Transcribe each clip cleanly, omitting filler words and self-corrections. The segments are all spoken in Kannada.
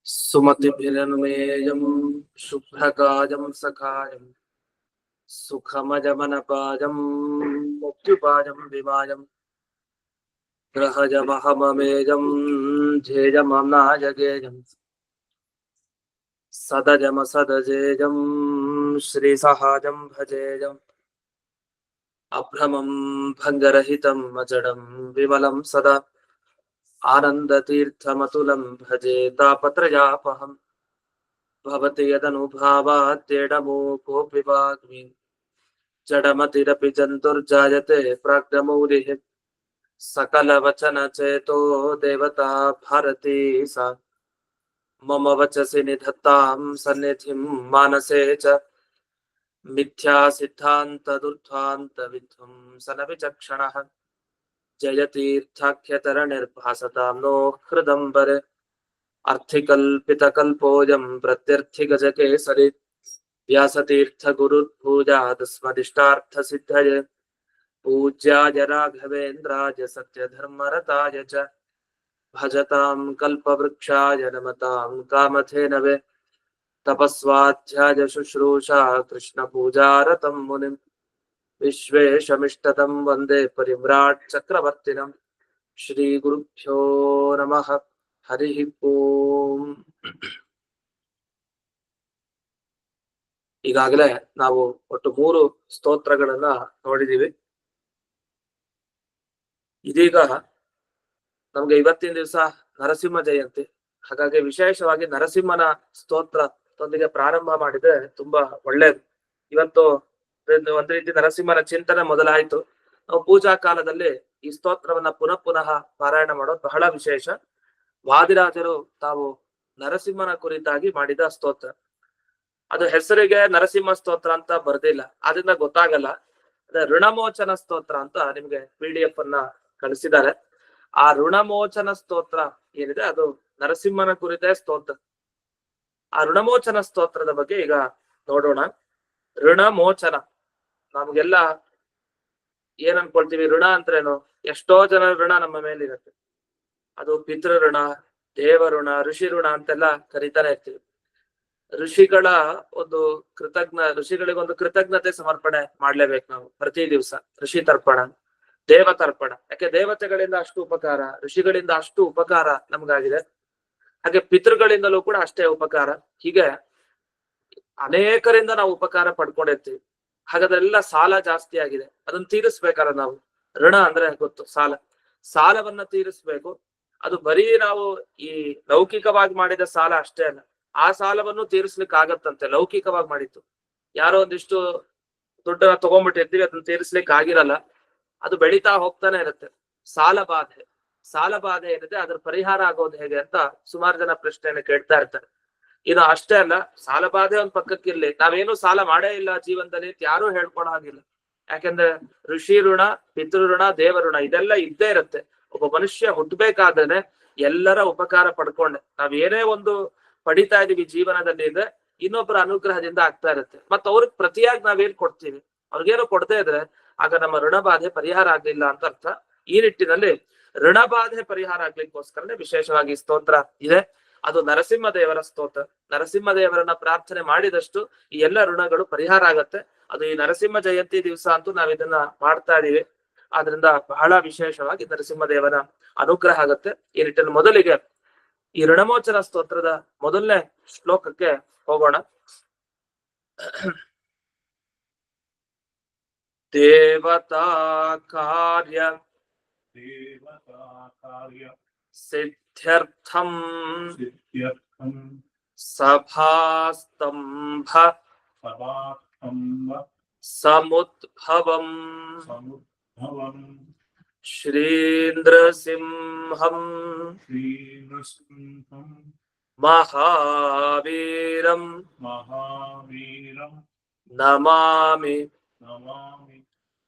सुमतिभिरनुमेयं शुभ्रकाजं सखायं सुखमजमनपाजं मुक्तिपाजं विमायं ग्रहजमहममेजं झेजमनायगेजं सदजमसदजेजं श्रीसहाजं भजेजम् अभ्रमं भङ्गरहितं अजडं विमलं सदा आनन्दतीर्थमतुलं भजे तापत्रयापहम् भवति यदनुभावाद्येडमूकोऽपि वाग्मि जडमतिरपि जन्तुर्जायते प्राज्ञमौलिः सकलवचनचेतो देवता भारती सा मम वचसि निधत्तां सन्निधिं मानसे च मिथ्यासिद्धान्तदुर्ध्वान्तविध्वंसनविचक्षणः जयतीर्थाख्यतरनिर्भासतां नो हृदम्बरे अर्थिकल्पितकल्पोऽयं प्रत्यर्थिगजकेसरी व्यासतीर्थगुरुर्भूजादस्मदिष्टार्थसिद्धये पूज्याय राघवेन्द्राय सत्यधर्मरताय च भजतां कल्पवृक्षाय नमतां कामधेनवे तपस्वाध्याय शुश्रूषा कृष्णपूजारतं मुनिं विश्वेशमिष्टदं वन्दे परिव्राट् चक्रवर्तिनं श्रीगुरुभ्यो नमः हरि ओಂ. ಈಗಾಗಲೇ ನಾವು ಒಟ್ಟು 3 ಸ್ತೋತ್ರಗಳನ್ನ ನೋಡಿದೀವಿ. ಇದೀಗ ನಮ್ಗೆ ಇವತ್ತಿನ ದಿವಸ ನರಸಿಂಹ ಜಯಂತಿ, ಹಾಗಾಗಿ ವಿಶೇಷವಾಗಿ ನರಸಿಂಹನ ಸ್ತೋತ್ರದೊಂದಿಗೆ ಪ್ರಾರಂಭ ಮಾಡಿದ್ರೆ ತುಂಬಾ ಒಳ್ಳೇದು. ಇವತ್ತು ಒಂದು ರೀತಿ ನರಸಿಂಹನ ಚಿಂತನೆ ಮೊದಲಾಯ್ತು. ನಾವು ಪೂಜಾ ಕಾಲದಲ್ಲಿ ಈ ಸ್ತೋತ್ರವನ್ನ ಪುನಃ ಪಾರಾಯಣ ಮಾಡೋದು ಬಹಳ ವಿಶೇಷ. ವಾದಿರಾಜರು ತಾವು ನರಸಿಂಹನ ಕುರಿತಾಗಿ ಮಾಡಿದ ಸ್ತೋತ್ರ, ಅದು ಹೆಸರಿಗೆ ನರಸಿಂಹ ಸ್ತೋತ್ರ ಅಂತ ಬರ್ದಿಲ್ಲ, ಆದ್ರಿಂದ ಗೊತ್ತಾಗಲ್ಲ. ಅದೇ ಋಣಮೋಚನ ಸ್ತೋತ್ರ ಅಂತ ನಿಮ್ಗೆ PDF ಅನ್ನ ಕಳಿಸಿದ್ದಾರೆ. ಆ ಋಣಮೋಚನ ಸ್ತೋತ್ರ ಏನಿದೆ ಅದು ನರಸಿಂಹನ ಕುರಿತೇ ಸ್ತೋತ್ರ. ಆ ಋಣಮೋಚನ ಸ್ತೋತ್ರದ ಬಗ್ಗೆ ಈಗ ನೋಡೋಣ. ಋಣಮೋಚನ, ನಮ್ಗೆಲ್ಲ ಏನ್ ಅನ್ಕೊಳ್ತೀವಿ, ಋಣ ಅಂದ್ರೇನು? ಎಷ್ಟೋ ಜನ ಋಣ ನಮ್ಮ ಮೇಲಿರುತ್ತೆ. ಅದು ಪಿತೃ ಋಣ, ದೇವ ಋಣ, ಋಷಿ ಋಣ ಅಂತೆಲ್ಲ ಕರಿತಾನೆ ಇರ್ತೀವಿ. ಋಷಿಗಳ ಋಷಿಗಳಿಗೊಂದು ಕೃತಜ್ಞತೆ ಸಮರ್ಪಣೆ ಮಾಡ್ಲೇಬೇಕು ನಾವು ಪ್ರತಿ ದಿವಸ. ಋಷಿ ತರ್ಪಣ, ದೇವ ತರ್ಪಣ. ಯಾಕೆ ದೇವತೆಗಳಿಂದ ಅಷ್ಟು ಉಪಕಾರ, ಋಷಿಗಳಿಂದ ಅಷ್ಟು ಉಪಕಾರ ನಮ್ಗಾಗಿದೆ, ಹಾಗೆ ಪಿತೃಗಳಿಂದಲೂ ಕೂಡ ಅಷ್ಟೇ ಉಪಕಾರ. ಹೀಗೆ ಅನೇಕರಿಂದ ನಾವು ಉಪಕಾರ ಪಡ್ಕೊಂಡಿರ್ತೀವಿ. ಹಾಗಾದ್ರೆಲ್ಲ ಸಾಲ ಜಾಸ್ತಿ ಆಗಿದೆ, ಅದನ್ನ ತೀರಿಸ್ಬೇಕಲ್ಲ ನಾವು. ಋಣ ಅಂದ್ರೆ ಗೊತ್ತು, ಸಾಲವನ್ನ ತೀರಿಸ್ಬೇಕು. ಅದು ಬರೀ ನಾವು ಈ ಲೌಕಿಕವಾಗಿ ಮಾಡಿದ ಸಾಲ ಅಷ್ಟೇ ಅಲ್ಲ, ಆ ಸಾಲವನ್ನು ತೀರಿಸ್ಲಿಕ್ಕೆ ಆಗತ್ತಂತೆ. ಲೌಕಿಕವಾಗಿ ಮಾಡಿತ್ತು, ಯಾರೋ ಒಂದಿಷ್ಟು ದುಡ್ಡನ್ನ ತಗೊಂಡ್ಬಿಟ್ಟಿರ್ತೀವಿ, ಅದನ್ನ ತೀರಿಸ್ಲಿಕ್ಕೆ ಆಗಿರಲ್ಲ, ಅದು ಬೆಳೀತಾ ಹೋಗ್ತಾನೆ ಇರುತ್ತೆ. ಸಾಲ ಬಾಧೆ ಏನಿದೆ ಅದ್ರ ಪರಿಹಾರ ಆಗೋದು ಹೇಗೆ ಅಂತ ಸುಮಾರು ಜನ ಪ್ರಶ್ನೆಯನ್ನು ಕೇಳ್ತಾ ಇರ್ತಾರೆ. ಇನ್ನು ಅಷ್ಟೇ ಅಲ್ಲ, ಸಾಲ ಬಾಧೆ ಒಂದ್ ಪಕ್ಕಕ್ಕಿರ್ಲಿ, ನಾವೇನು ಸಾಲ ಮಾಡೇ ಇಲ್ಲ ಜೀವನದಲ್ಲಿ ಅಂತ ಯಾರು ಹೇಳ್ಕೊಳೋ ಹಾಗಿಲ್ಲ. ಯಾಕೆಂದ್ರೆ ಋಷಿ ಋಣ, ಪಿತೃ ಋಣ, ದೇವ ಋಣ ಇದೆಲ್ಲ ಇದ್ದೇ ಇರುತ್ತೆ. ಒಬ್ಬ ಮನುಷ್ಯ ಹುಟ್ಟಬೇಕಾದ್ರೆ ಎಲ್ಲರ ಉಪಕಾರ ಪಡ್ಕೊಂಡೆ ನಾವ್ ಏನೇ ಒಂದು ಪಡಿತಾ ಇದೀವಿ ಜೀವನದಲ್ಲಿ ಇದೆ, ಇನ್ನೊಬ್ಬರ ಅನುಗ್ರಹದಿಂದ ಆಗ್ತಾ ಇರುತ್ತೆ. ಮತ್ತ ಅವ್ರಿಗೆ ಪ್ರತಿಯಾಗಿ ನಾವೇನ್ ಕೊಡ್ತೀವಿ, ಅವ್ರಿಗೇನು ಕೊಡದೇ ಇದ್ರೆ ಆಗ ನಮ್ಮ ಋಣಬಾಧೆ ಪರಿಹಾರ ಆಗ್ಲಿಲ್ಲ ಅಂತ ಅರ್ಥ. ಈ ನಿಟ್ಟಿನಲ್ಲಿ ಋಣಬಾಧೆ ಪರಿಹಾರ ಆಗ್ಲಿಕ್ಕೋಸ್ಕರನೇ ವಿಶೇಷವಾಗಿ ಸ್ತೋತ್ರ ಇದೆ. ಅದು ನರಸಿಂಹ ದೇವರ ಸ್ತೋತ್ರ. ನರಸಿಂಹ ದೇವರನ್ನ ಪ್ರಾರ್ಥನೆ ಮಾಡಿದಷ್ಟು ಈ ಎಲ್ಲ ಋಣಗಳು ಪರಿಹಾರ ಆಗತ್ತೆ. ಅದು ಈ ನರಸಿಂಹ ಜಯಂತಿ ದಿವಸ ಅಂತೂ ನಾವ್ ಇದನ್ನ ಮಾಡ್ತಾ ಇದೀವಿ. ಆದ್ರಿಂದ ಬಹಳ ವಿಶೇಷವಾಗಿ ನರಸಿಂಹ ದೇವರ ಅನುಗ್ರಹ ಆಗತ್ತೆ. ಈ ನಿಟ್ಟಿನಲ್ಲಿ ಮೊದಲಿಗೆ ಈ ಋಣಮೋಚನ ಸ್ತೋತ್ರದ ಮೊದಲನೇ ಶ್ಲೋಕಕ್ಕೆ ಹೋಗೋಣ. ದೇವತಾ ಕಾರ್ಯ ಸಿದ್ಧ್ಯರ್ಥಂ ಸಭಾಸ್ತಂಭ ಸಮುದ್ಭವಂ ಶ್ರೀಂದ್ರಸಿಂಹಂ ಮಹಾವೀರಂ ನಮಾಮಿ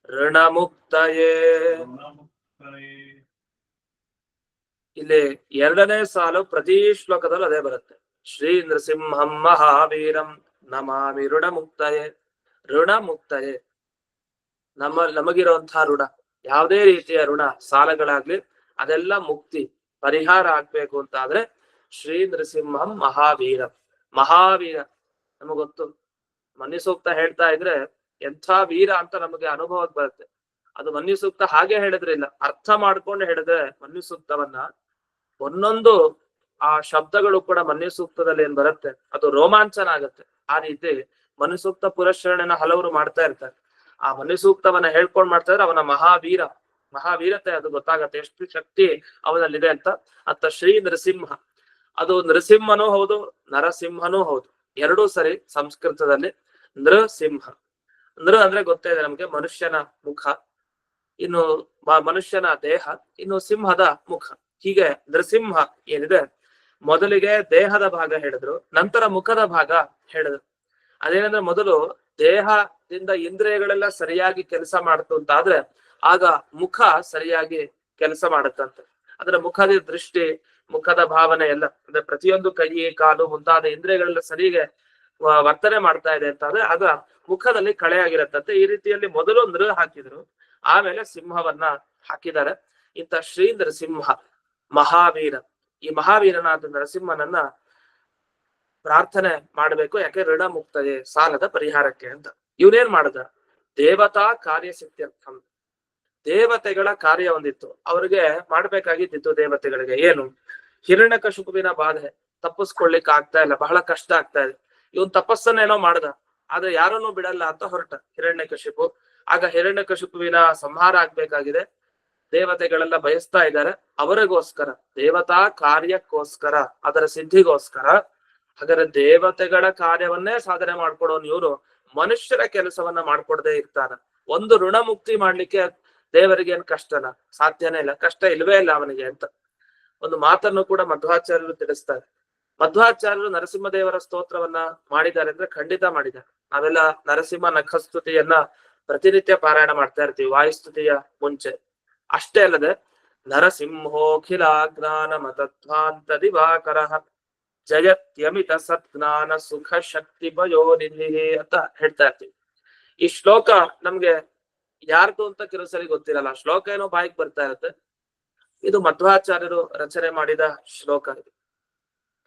ಋಣಮುಕ್ತಯೇ. ಇಲ್ಲಿ ಎರಡನೇ ಸಾಲು ಪ್ರತಿ ಶ್ಲೋಕದಲ್ಲೂ ಅದೇ ಬರುತ್ತೆ. ಶ್ರೀ ನೃಸಿಂಹಂ ಮಹಾವೀರಂ ನಮಾಮಿ ಋಣಮುಕ್ತಯೇ. ಋಣಮುಕ್ತಯೇ, ನಮಗಿರುವಂತಹ ಋಣ ಯಾವುದೇ ರೀತಿಯ ಋಣ ಸಾಲಗಳಾಗ್ಲಿ ಅದೆಲ್ಲ ಮುಕ್ತಿ ಪರಿಹಾರ ಆಗ್ಬೇಕು ಅಂತ ಆದ್ರೆ ಶ್ರೀ ನೃಸಿಂಹಂ ಮಹಾವೀರ. ಮಹಾವೀರ ನಮಗೊತ್ತು, ಮನ್ಯು ಸೂಕ್ತ ಹೇಳ್ತಾ ಇದ್ರೆ ಎಂಥ ವೀರ ಅಂತ ನಮಗೆ ಅನುಭವಕ್ಕೆ ಬರುತ್ತೆ. ಅದು ಮನ್ಯು ಸೂಕ್ತ ಹಾಗೆ ಹೇಳಿದ್ರಿಲ್ಲ, ಅರ್ಥ ಮಾಡ್ಕೊಂಡು ಹೇಳಿದ್ರೆ ಮನ್ಯು ಸೂಕ್ತವನ್ನ ಒಂದೊಂದು ಆ ಶಬ್ದಗಳು ಕೂಡ ಮನ್ಯು ಸೂಕ್ತದಲ್ಲಿ ಏನ್ ಬರುತ್ತೆ ಅದು ರೋಮಾಂಚನ ಆಗತ್ತೆ. ಆ ರೀತಿ ಮನ್ಯು ಸೂಕ್ತ ಪುರಶ್ಚರಣೆನ ಹಲವರು ಮಾಡ್ತಾ ಇರ್ತಾರೆ. ಆ ಮನ್ಯು ಸೂಕ್ತವನ್ನ ಹೇಳ್ಕೊಂಡ್ ಮಾಡ್ತಾ ಇದ್ರೆ ಅವನ ಮಹಾವೀರ, ಮಹಾವೀರತೆ ಅದು ಗೊತ್ತಾಗತ್ತೆ ಎಷ್ಟು ಶಕ್ತಿ ಅವನಲ್ಲಿದೆ ಅಂತ. ಶ್ರೀ ನರಸಿಂಹ, ಅದು ನೃಸಿಂಹನೂ ಹೌದು ನರಸಿಂಹನೂ ಹೌದು, ಎರಡೂ ಸರಿ ಸಂಸ್ಕೃತದಲ್ಲಿ. ನೃಸಿಂಹ, ನೃ ಅಂದ್ರೆ ಗೊತ್ತೇ ಇದೆ ನಮ್ಗೆ ಮನುಷ್ಯನ ಮುಖ, ಇನ್ನು ಮನುಷ್ಯನ ದೇಹ, ಇನ್ನು ಸಿಂಹದ ಮುಖ. ಹೀಗೆ ನೃಸಿಂಹ ಏನಿದೆ ಮೊದಲಿಗೆ ದೇಹದ ಭಾಗ ಹೇಳಿದ್ರು, ನಂತರ ಮುಖದ ಭಾಗ ಹೇಳಿದ್ರು. ಅದೇನಂದ್ರೆ ಮೊದಲು ದೇಹದಿಂದ ಇಂದ್ರಿಯಗಳೆಲ್ಲ ಸರಿಯಾಗಿ ಕೆಲಸ ಮಾಡ್ತು ಅಂತ ಆದ್ರೆ ಆಗ ಮುಖ ಸರಿಯಾಗಿ ಕೆಲಸ ಮಾಡುತ್ತಂತೆ. ಅಂದ್ರೆ ಮುಖದ ದೃಷ್ಟಿ, ಮುಖದ ಭಾವನೆ ಎಲ್ಲ ಅಂದ್ರೆ ಪ್ರತಿಯೊಂದು ಕೈ ಕಾಲು ಮುಂತಾದ ಇಂದ್ರಿಯಗಳೆಲ್ಲ ಸರಿಗೆ ವರ್ತನೆ ಮಾಡ್ತಾ ಇದೆ ಅಂತ ಆದ್ರೆ ಆಗ ಮುಖದಲ್ಲಿ ಕಳೆಯಾಗಿರತ್ತಂತೆ. ಈ ರೀತಿಯಲ್ಲಿ ಮೊದಲು ನೃ ಹಾಕಿದ್ರು, ಆಮೇಲೆ ಸಿಂಹವನ್ನ ಹಾಕಿದ್ದಾರೆ. ಇಂಥ ಶ್ರೀ ನರಸಿಂಹ ಮಹಾವೀರ, ಈ ಮಹಾವೀರನಾದ ನರಸಿಂಹನನ್ನ ಪ್ರಾರ್ಥನೆ ಮಾಡ್ಬೇಕು. ಯಾಕೆ ಋಣ ಮುಕ್ತದೆ, ಸಾಲದ ಪರಿಹಾರಕ್ಕೆ ಅಂತ. ಇವನೇನ್ ಮಾಡ್ದ, ದೇವತಾ ಕಾರ್ಯ ಸಿದ್ಧ್ಯರ್ಥಂ, ದೇವತೆಗಳ ಕಾರ್ಯ ಒಂದಿತ್ತು ಅವ್ರಿಗೆ ಮಾಡ್ಬೇಕಾಗಿದ್ದಿತ್ತು. ದೇವತೆಗಳಿಗೆ ಏನು, ಹಿರಣ್ಯಕಶಿಪುವಿನ ಬಾಧೆ ತಪ್ಪಿಸ್ಕೊಳ್ಲಿಕ್ಕೆ ಆಗ್ತಾ ಇಲ್ಲ, ಬಹಳ ಕಷ್ಟ ಆಗ್ತಾ ಇದೆ. ಇವನ್ ತಪಸ್ಸನ್ನೇನೋ ಮಾಡ್ದ, ಆದ್ರೆ ಯಾರನ್ನೂ ಬಿಡಲ್ಲ ಅಂತ ಹೊರಟ ಹಿರಣ್ಯಕಶಿಪು. ಆಗ ಹಿರಣ್ಯಕಶಿಪುವಿನ ಸಂಹಾರ ಆಗ್ಬೇಕಾಗಿದೆ, ದೇವತೆಗಳೆಲ್ಲ ಬಯಸ್ತಾ ಇದ್ದಾರೆ ಅವರಿಗೋಸ್ಕರ, ದೇವತಾ ಕಾರ್ಯಕ್ಕೋಸ್ಕರ, ಅದರ ಸಿದ್ಧಿಗೋಸ್ಕರ. ಹಾಗಾದ್ರೆ ದೇವತೆಗಳ ಕಾರ್ಯವನ್ನೇ ಸಾಧನೆ ಮಾಡ್ಕೊಡೋನು ಇವ್ರು ಮನುಷ್ಯರ ಕೆಲಸವನ್ನ ಮಾಡ್ಕೊಡದೆ ಇರ್ತಾನ. ಒಂದು ಋಣ ಮುಕ್ತಿ ಮಾಡ್ಲಿಕ್ಕೆ ದೇವರಿಗೆ ಏನ್ ಕಷ್ಟನ, ಸಾಧ್ಯನೇ ಇಲ್ಲ, ಕಷ್ಟ ಇಲ್ವೇ ಇಲ್ಲ ಅವನಿಗೆ ಅಂತ ಒಂದು ಮಾತನ್ನು ಕೂಡ ಮಧ್ವಾಚಾರ್ಯರು ತಿಳಿಸ್ತಾರೆ. ಮಧ್ವಾಚಾರ್ಯರು ನರಸಿಂಹದೇವರ ಸ್ತೋತ್ರವನ್ನ ಮಾಡಿದ್ದಾರೆ ಅಂದ್ರೆ ಖಂಡಿತ ಮಾಡಿದ್ದಾರೆ. ನಾವೆಲ್ಲ ನರಸಿಂಹ ನಖಸ್ತುತಿಯನ್ನ ಪ್ರತಿನಿತ್ಯ ಪಾರಾಯಣ ಮಾಡ್ತಾ ಇರ್ತೀವಿ ವಾಯುಸ್ತುತಿಯ ಮುಂಚೆ. ಅಷ್ಟೇ ಅಲ್ಲದೆ ನರಸಿಂಹೋಖಿಲಾಜ್ಞಾನ ಮತಧ್ವಾಂತ ದಿವಾಕರ ಜಯತ್ಯಮಿತ ಸತ್ಜ್ಞಾನ ಸುಖ ಶಕ್ತಿ ಭಯೋನಿಧಿ ಅಂತ ಹೇಳ್ತಾ ಇರ್ತೀವಿ. ಈ ಶ್ಲೋಕ ನಮ್ಗೆ ಯಾರ್ದು ಅಂತ ಕೆಲವು ಸರಿ ಗೊತ್ತಿರಲ್ಲ, ಶ್ಲೋಕ ಏನೋ ಬಾಯಿಗೆ ಬರ್ತಾ ಇರುತ್ತೆ. ಇದು ಮಧ್ವಾಚಾರ್ಯರು ರಚನೆ ಮಾಡಿದ ಶ್ಲೋಕ. ಇದು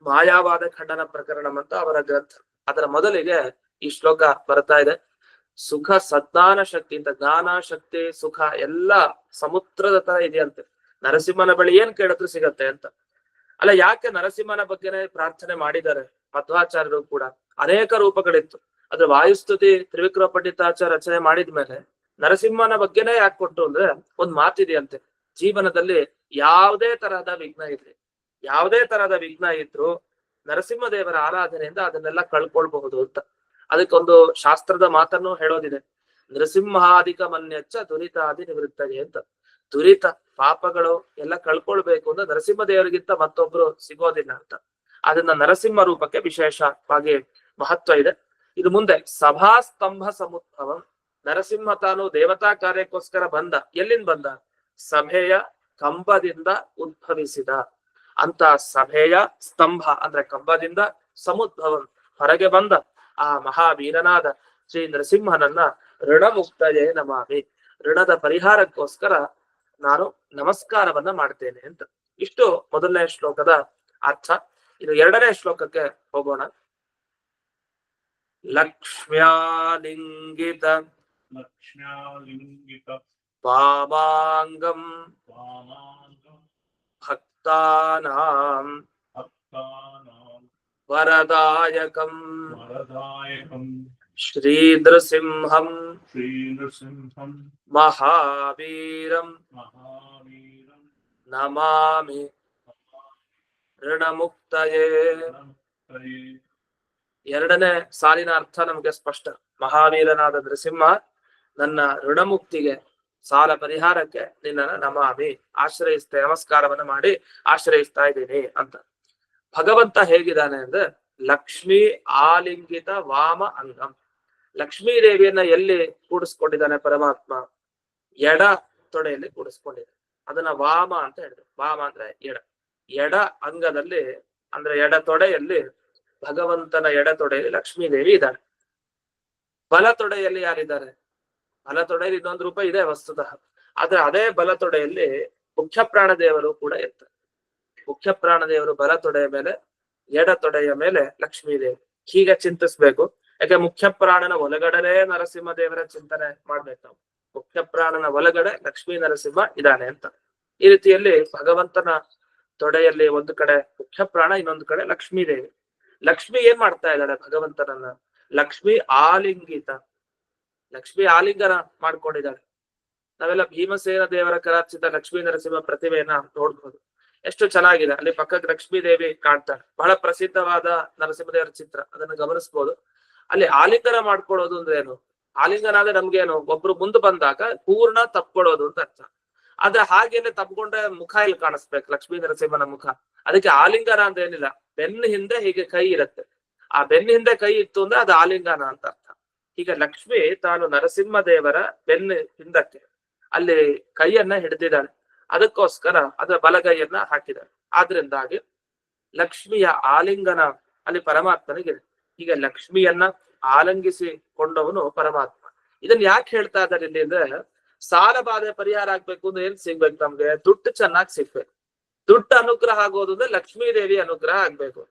ಮಾಯಾವಾದ ಖಂಡನ ಪ್ರಕರಣಂ ಅಂತ ಅವರ ಗ್ರಂಥ, ಅದರ ಮೊದಲಿಗೆ ಈ ಶ್ಲೋಕ ಬರ್ತಾ ಇದೆ. ಸುಖ ಸಜ್ಞಾನ ಶಕ್ತಿ ಅಂತ, ಜ್ಞಾನ ಶಕ್ತಿ ಸುಖ ಎಲ್ಲ ಸಮುದ್ರದ ತರ ಇದೆಯಂತೆ. ನರಸಿಂಹನ ಬಳಿ ಏನ್ ಕೇಳಿದ್ರು ಸಿಗತ್ತೆ ಅಂತ. ಅಲ್ಲ, ಯಾಕೆ ನರಸಿಂಹನ ಬಗ್ಗೆನೇ ಪ್ರಾರ್ಥನೆ ಮಾಡಿದ್ದಾರೆ ಮಧ್ವಾಚಾರ್ಯರು ಕೂಡ. ಅನೇಕ ರೂಪಗಳಿತ್ತು. ಅದ್ರ ವಾಯುಸ್ತುತಿ ತ್ರಿವಿಕ್ರಮ ಪಂಡಿತಾಚಾರ್ಯ ರಚನೆ ಮಾಡಿದ್ಮೇಲೆ ನರಸಿಂಹನ ಬಗ್ಗೆನೇ ಯಾಕೆ ಕೊಟ್ಟು ಅಂದ್ರೆ ಒಂದ್ ಮಾತಿದೆಯಂತೆ, ಜೀವನದಲ್ಲಿ ಯಾವುದೇ ತರಹದ ವಿಘ್ನ ಇರ್ಲಿ, ಯಾವುದೇ ತರಹದ ವಿಘ್ನ ಇದ್ರು ನರಸಿಂಹದೇವರ ಆರಾಧನೆಯಿಂದ ಅದನ್ನೆಲ್ಲ ಕಳ್ಕೊಳ್ಬಹುದು ಅಂತ. ಅದಕ್ಕೊಂದು ಶಾಸ್ತ್ರದ ಮಾತನ್ನು ಹೇಳೋದಿದೆ, ನೃಸಿಂಹಾಧಿಕ ಮನ್ಯಚ್ಚ ದುರಿತಾದಿ ನಿವೃತ್ತಗೆ ಅಂತ. ದುರಿತ ಪಾಪಗಳು ಎಲ್ಲ ಕಳ್ಕೊಳ್ಬೇಕು ಅಂದ್ರೆ ನರಸಿಂಹದೇವರಿಗಿಂತ ಮತ್ತೊಬ್ರು ಸಿಗೋದಿಲ್ಲ ಅಂತ. ಅದನ್ನ ನರಸಿಂಹ ರೂಪಕ್ಕೆ ವಿಶೇಷವಾಗಿ ಮಹತ್ವ ಇದೆ. ಇದು ಮುಂದೆ ಸಭಾಸ್ತಂಭ ಸಮುದ್ಭವ, ನರಸಿಂಹ ತಾನು ದೇವತಾ ಕಾರ್ಯಕ್ಕೋಸ್ಕರ ಬಂದ. ಎಲ್ಲಿಂದ ಬಂದ, ಸಭೆಯ ಕಂಬದಿಂದ ಉದ್ಭವಿಸಿದ ಅಂತ. ಸಭೆಯ ಸ್ತಂಭ ಅಂದ್ರೆ ಕಂಬದಿಂದ, ಸಮುದ್ಭವ ಹೊರಗೆ ಬಂದ ಆ ಮಹಾವೀರನಾದ ಶ್ರೀ ನರಸಿಂಹನನ್ನ ಋಣಮುಕ್ತಯೇ ನಮಾಮಿ, ಋಣದ ಪರಿಹಾರಕ್ಕೋಸ್ಕರ ನಾನು ನಮಸ್ಕಾರವನ್ನ ಮಾಡ್ತೇನೆ ಅಂತ. ಇಷ್ಟು ಮೊದಲನೇ ಶ್ಲೋಕದ ಅರ್ಥ. ಇದು ಎರಡನೇ ಶ್ಲೋಕಕ್ಕೆ ಹೋಗೋಣ. ಲಕ್ಷ್ಮ್ಯಾಲಿಂಗಿತ ವಾಮಾಂಗಂ ಭಕ್ತಾನಾಂ ವರದಾಯಕಂ ಶ್ರೀನೃಸಿಂಹಂ ಮಹಾವೀರಂ ನಮಾಮಿ ಋಣಮುಕ್ತಯೇ. ಎರಡನೇ ಸಾಲಿನ ಅರ್ಥ ನಮಗೆ ಸ್ಪಷ್ಟ. ಮಹಾವೀರನಾದ ನರಸಿಂಹ ನನ್ನ ಋಣಮುಕ್ತಿಗೆ, ಸಾಲ ಪರಿಹಾರಕ್ಕೆ ನಿನ್ನನ್ನು ನಮಾಮಿ ಆಶ್ರಯಿಸ್ತಾ, ನಮಸ್ಕಾರವನ್ನ ಮಾಡಿ ಆಶ್ರಯಿಸ್ತಾ ಇದ್ದೀನಿ ಅಂತ. ಭಗವಂತ ಹೇಗಿದ್ದಾನೆ ಅಂದ್ರೆ ಲಕ್ಷ್ಮೀ ಆಲಿಂಗಿತ ವಾಮ ಅಂಗಂ. ಲಕ್ಷ್ಮೀ ದೇವಿಯನ್ನ ಎಲ್ಲಿ ಕೂಡಿಸ್ಕೊಂಡಿದ್ದಾನೆ ಪರಮಾತ್ಮ, ಎಡ ತೊಡೆಯಲ್ಲಿ ಕೂಡಿಸ್ಕೊಂಡಿದ್ದಾನೆ. ಅದನ್ನ ವಾಮ ಅಂತ ಹೇಳಿದ್ರು. ವಾಮ ಅಂದ್ರೆ ಎಡ, ಎಡ ಅಂಗದಲ್ಲಿ ಅಂದ್ರೆ ಎಡ ತೊಡೆಯಲ್ಲಿ ಭಗವಂತನ ಎಡ ತೊಡೆಯಲ್ಲಿ ಲಕ್ಷ್ಮೀ ದೇವಿ ಇದ್ದಾಳೆ. ಬಲ ತೊಡೆಯಲ್ಲಿ ಯಾರಿದ್ದಾರೆ, ಬಲ ತೊಡೆಯಲ್ಲಿ ಇನ್ನೊಂದು ರೂಪ ಇದೆ ವಸ್ತುತಃ, ಆದ್ರೆ ಅದೇ ಬಲ ತೊಡೆಯಲ್ಲಿ ಮುಖ್ಯ ಪ್ರಾಣ ದೇವರು ಕೂಡ ಇರ್ತಾರೆ. ಮುಖ್ಯ ಪ್ರಾಣ ದೇವರು ಬಲ ತೊಡೆಯ ಮೇಲೆ, ಎಡ ತೊಡೆಯ ಮೇಲೆ ಲಕ್ಷ್ಮೀ ದೇವಿ. ಹೀಗೆ ಚಿಂತಿಸ್ಬೇಕು. ಯಾಕೆ ಮುಖ್ಯ ಪ್ರಾಣನ ಒಳಗಡೆ ನರಸಿಂಹ ದೇವರ ಚಿಂತನೆ ಮಾಡ್ಬೇಕು ನಾವು. ಮುಖ್ಯ ಪ್ರಾಣನ ಒಳಗಡೆ ಲಕ್ಷ್ಮೀ ನರಸಿಂಹ ಇದ್ದಾನೆ ಅಂತ. ಈ ರೀತಿಯಲ್ಲಿ ಭಗವಂತನ ತೊಡೆಯಲ್ಲಿ ಒಂದು ಕಡೆ ಮುಖ್ಯ ಪ್ರಾಣ, ಇನ್ನೊಂದು ಕಡೆ ಲಕ್ಷ್ಮೀ ದೇವಿ. ಲಕ್ಷ್ಮಿ ಏನ್ ಮಾಡ್ತಾ ಇದ್ದಾಳೆ ಭಗವಂತನನ್ನ? ಲಕ್ಷ್ಮಿ ಆಲಿಂಗಿತ, ಲಕ್ಷ್ಮಿ ಆಲಿಂಗನ ಮಾಡ್ಕೊಂಡಿದ್ದಾಳೆ. ನಾವೆಲ್ಲ ಭೀಮಸೇನ ದೇವರ ಕರಾರ್ಚಿತ ಲಕ್ಷ್ಮೀ ನರಸಿಂಹ ಪ್ರತಿಮೆಯನ್ನ ನೋಡ್ಬೋದು. ಎಷ್ಟು ಚೆನ್ನಾಗಿದೆ. ಅಲ್ಲಿ ಪಕ್ಕಕ್ಕೆ ಲಕ್ಷ್ಮೀ ದೇವಿ ಕಾಣ್ತಾಳೆ. ಬಹಳ ಪ್ರಸಿದ್ಧವಾದ ನರಸಿಂಹದೇವರ ಚಿತ್ರ, ಅದನ್ನ ಗಮನಿಸಬಹುದು. ಅಲ್ಲಿ ಆಲಿಂಗನ ಮಾಡ್ಕೊಳ್ಳೋದು ಅಂದ್ರೆ ಏನು? ಆಲಿಂಗನ ಅಂದ್ರೆ ನಮ್ಗೇನು, ಒಬ್ರು ಮುಂದೆ ಬಂದಾಗ ಪೂರ್ಣ ತಪ್ಕೊಳ್ಳೋದು ಅಂತ ಅರ್ಥ. ಆದ್ರೆ ಹಾಗೇನೆ ತಪ್ಕೊಂಡ್ರೆ ಮುಖ ಇಲ್ಲಿ ಕಾಣಿಸ್ಬೇಕು, ಲಕ್ಷ್ಮೀ ನರಸಿಂಹನ ಮುಖ. ಅದಕ್ಕೆ ಆಲಿಂಗನ ಅಂತ ಏನಿಲ್ಲ, ಬೆನ್ನ ಹಿಂದೆ ಹೀಗೆ ಕೈ ಇರುತ್ತೆ. ಆ ಬೆನ್ನ ಹಿಂದೆ ಕೈ ಇತ್ತು ಅಂದ್ರೆ ಅದು ಆಲಿಂಗನ ಅಂತ ಅರ್ಥ. ಈಗ ಲಕ್ಷ್ಮಿ ತಾನು ನರಸಿಂಹ ದೇವರ ಬೆನ್ನ ಹಿಂದಕ್ಕೆ ಅಲ್ಲಿ ಕೈಯನ್ನ ಹಿಡಿದಿದ್ದಾಳೆ. ಅದಕ್ಕೋಸ್ಕರ ಅದರ ಬಲಗೈಯನ್ನ ಹಾಕಿದ್ದಾರೆ. ಆದ್ರಿಂದಾಗಿ ಲಕ್ಷ್ಮಿಯ ಆಲಿಂಗನ ಅಲ್ಲಿ ಪರಮಾತ್ಮನಿಗಿದೆ. ಈಗ ಲಕ್ಷ್ಮಿಯನ್ನ ಆಲಂಗಿಸಿಕೊಂಡವನು ಪರಮಾತ್ಮ. ಇದನ್ನ ಯಾಕೆ ಹೇಳ್ತಾ ಇದ್ದಾರೆ ಇಲ್ಲಿ ಅಂದ್ರೆ, ಸಾಲ ಬಾಧೆ ಪರಿಹಾರ ಆಗ್ಬೇಕು ಅಂದ್ರೆ ಏನ್ ಸಿಗ್ಬೇಕು ನಮ್ಗೆ? ದುಡ್ಡು ಚೆನ್ನಾಗಿ ಸಿಗ್ಬೇಕು. ದುಡ್ಡು ಅನುಗ್ರಹ ಆಗೋದು ಅಂದ್ರೆ ಲಕ್ಷ್ಮೀ ದೇವಿ ಅನುಗ್ರಹ ಆಗ್ಬೇಕು.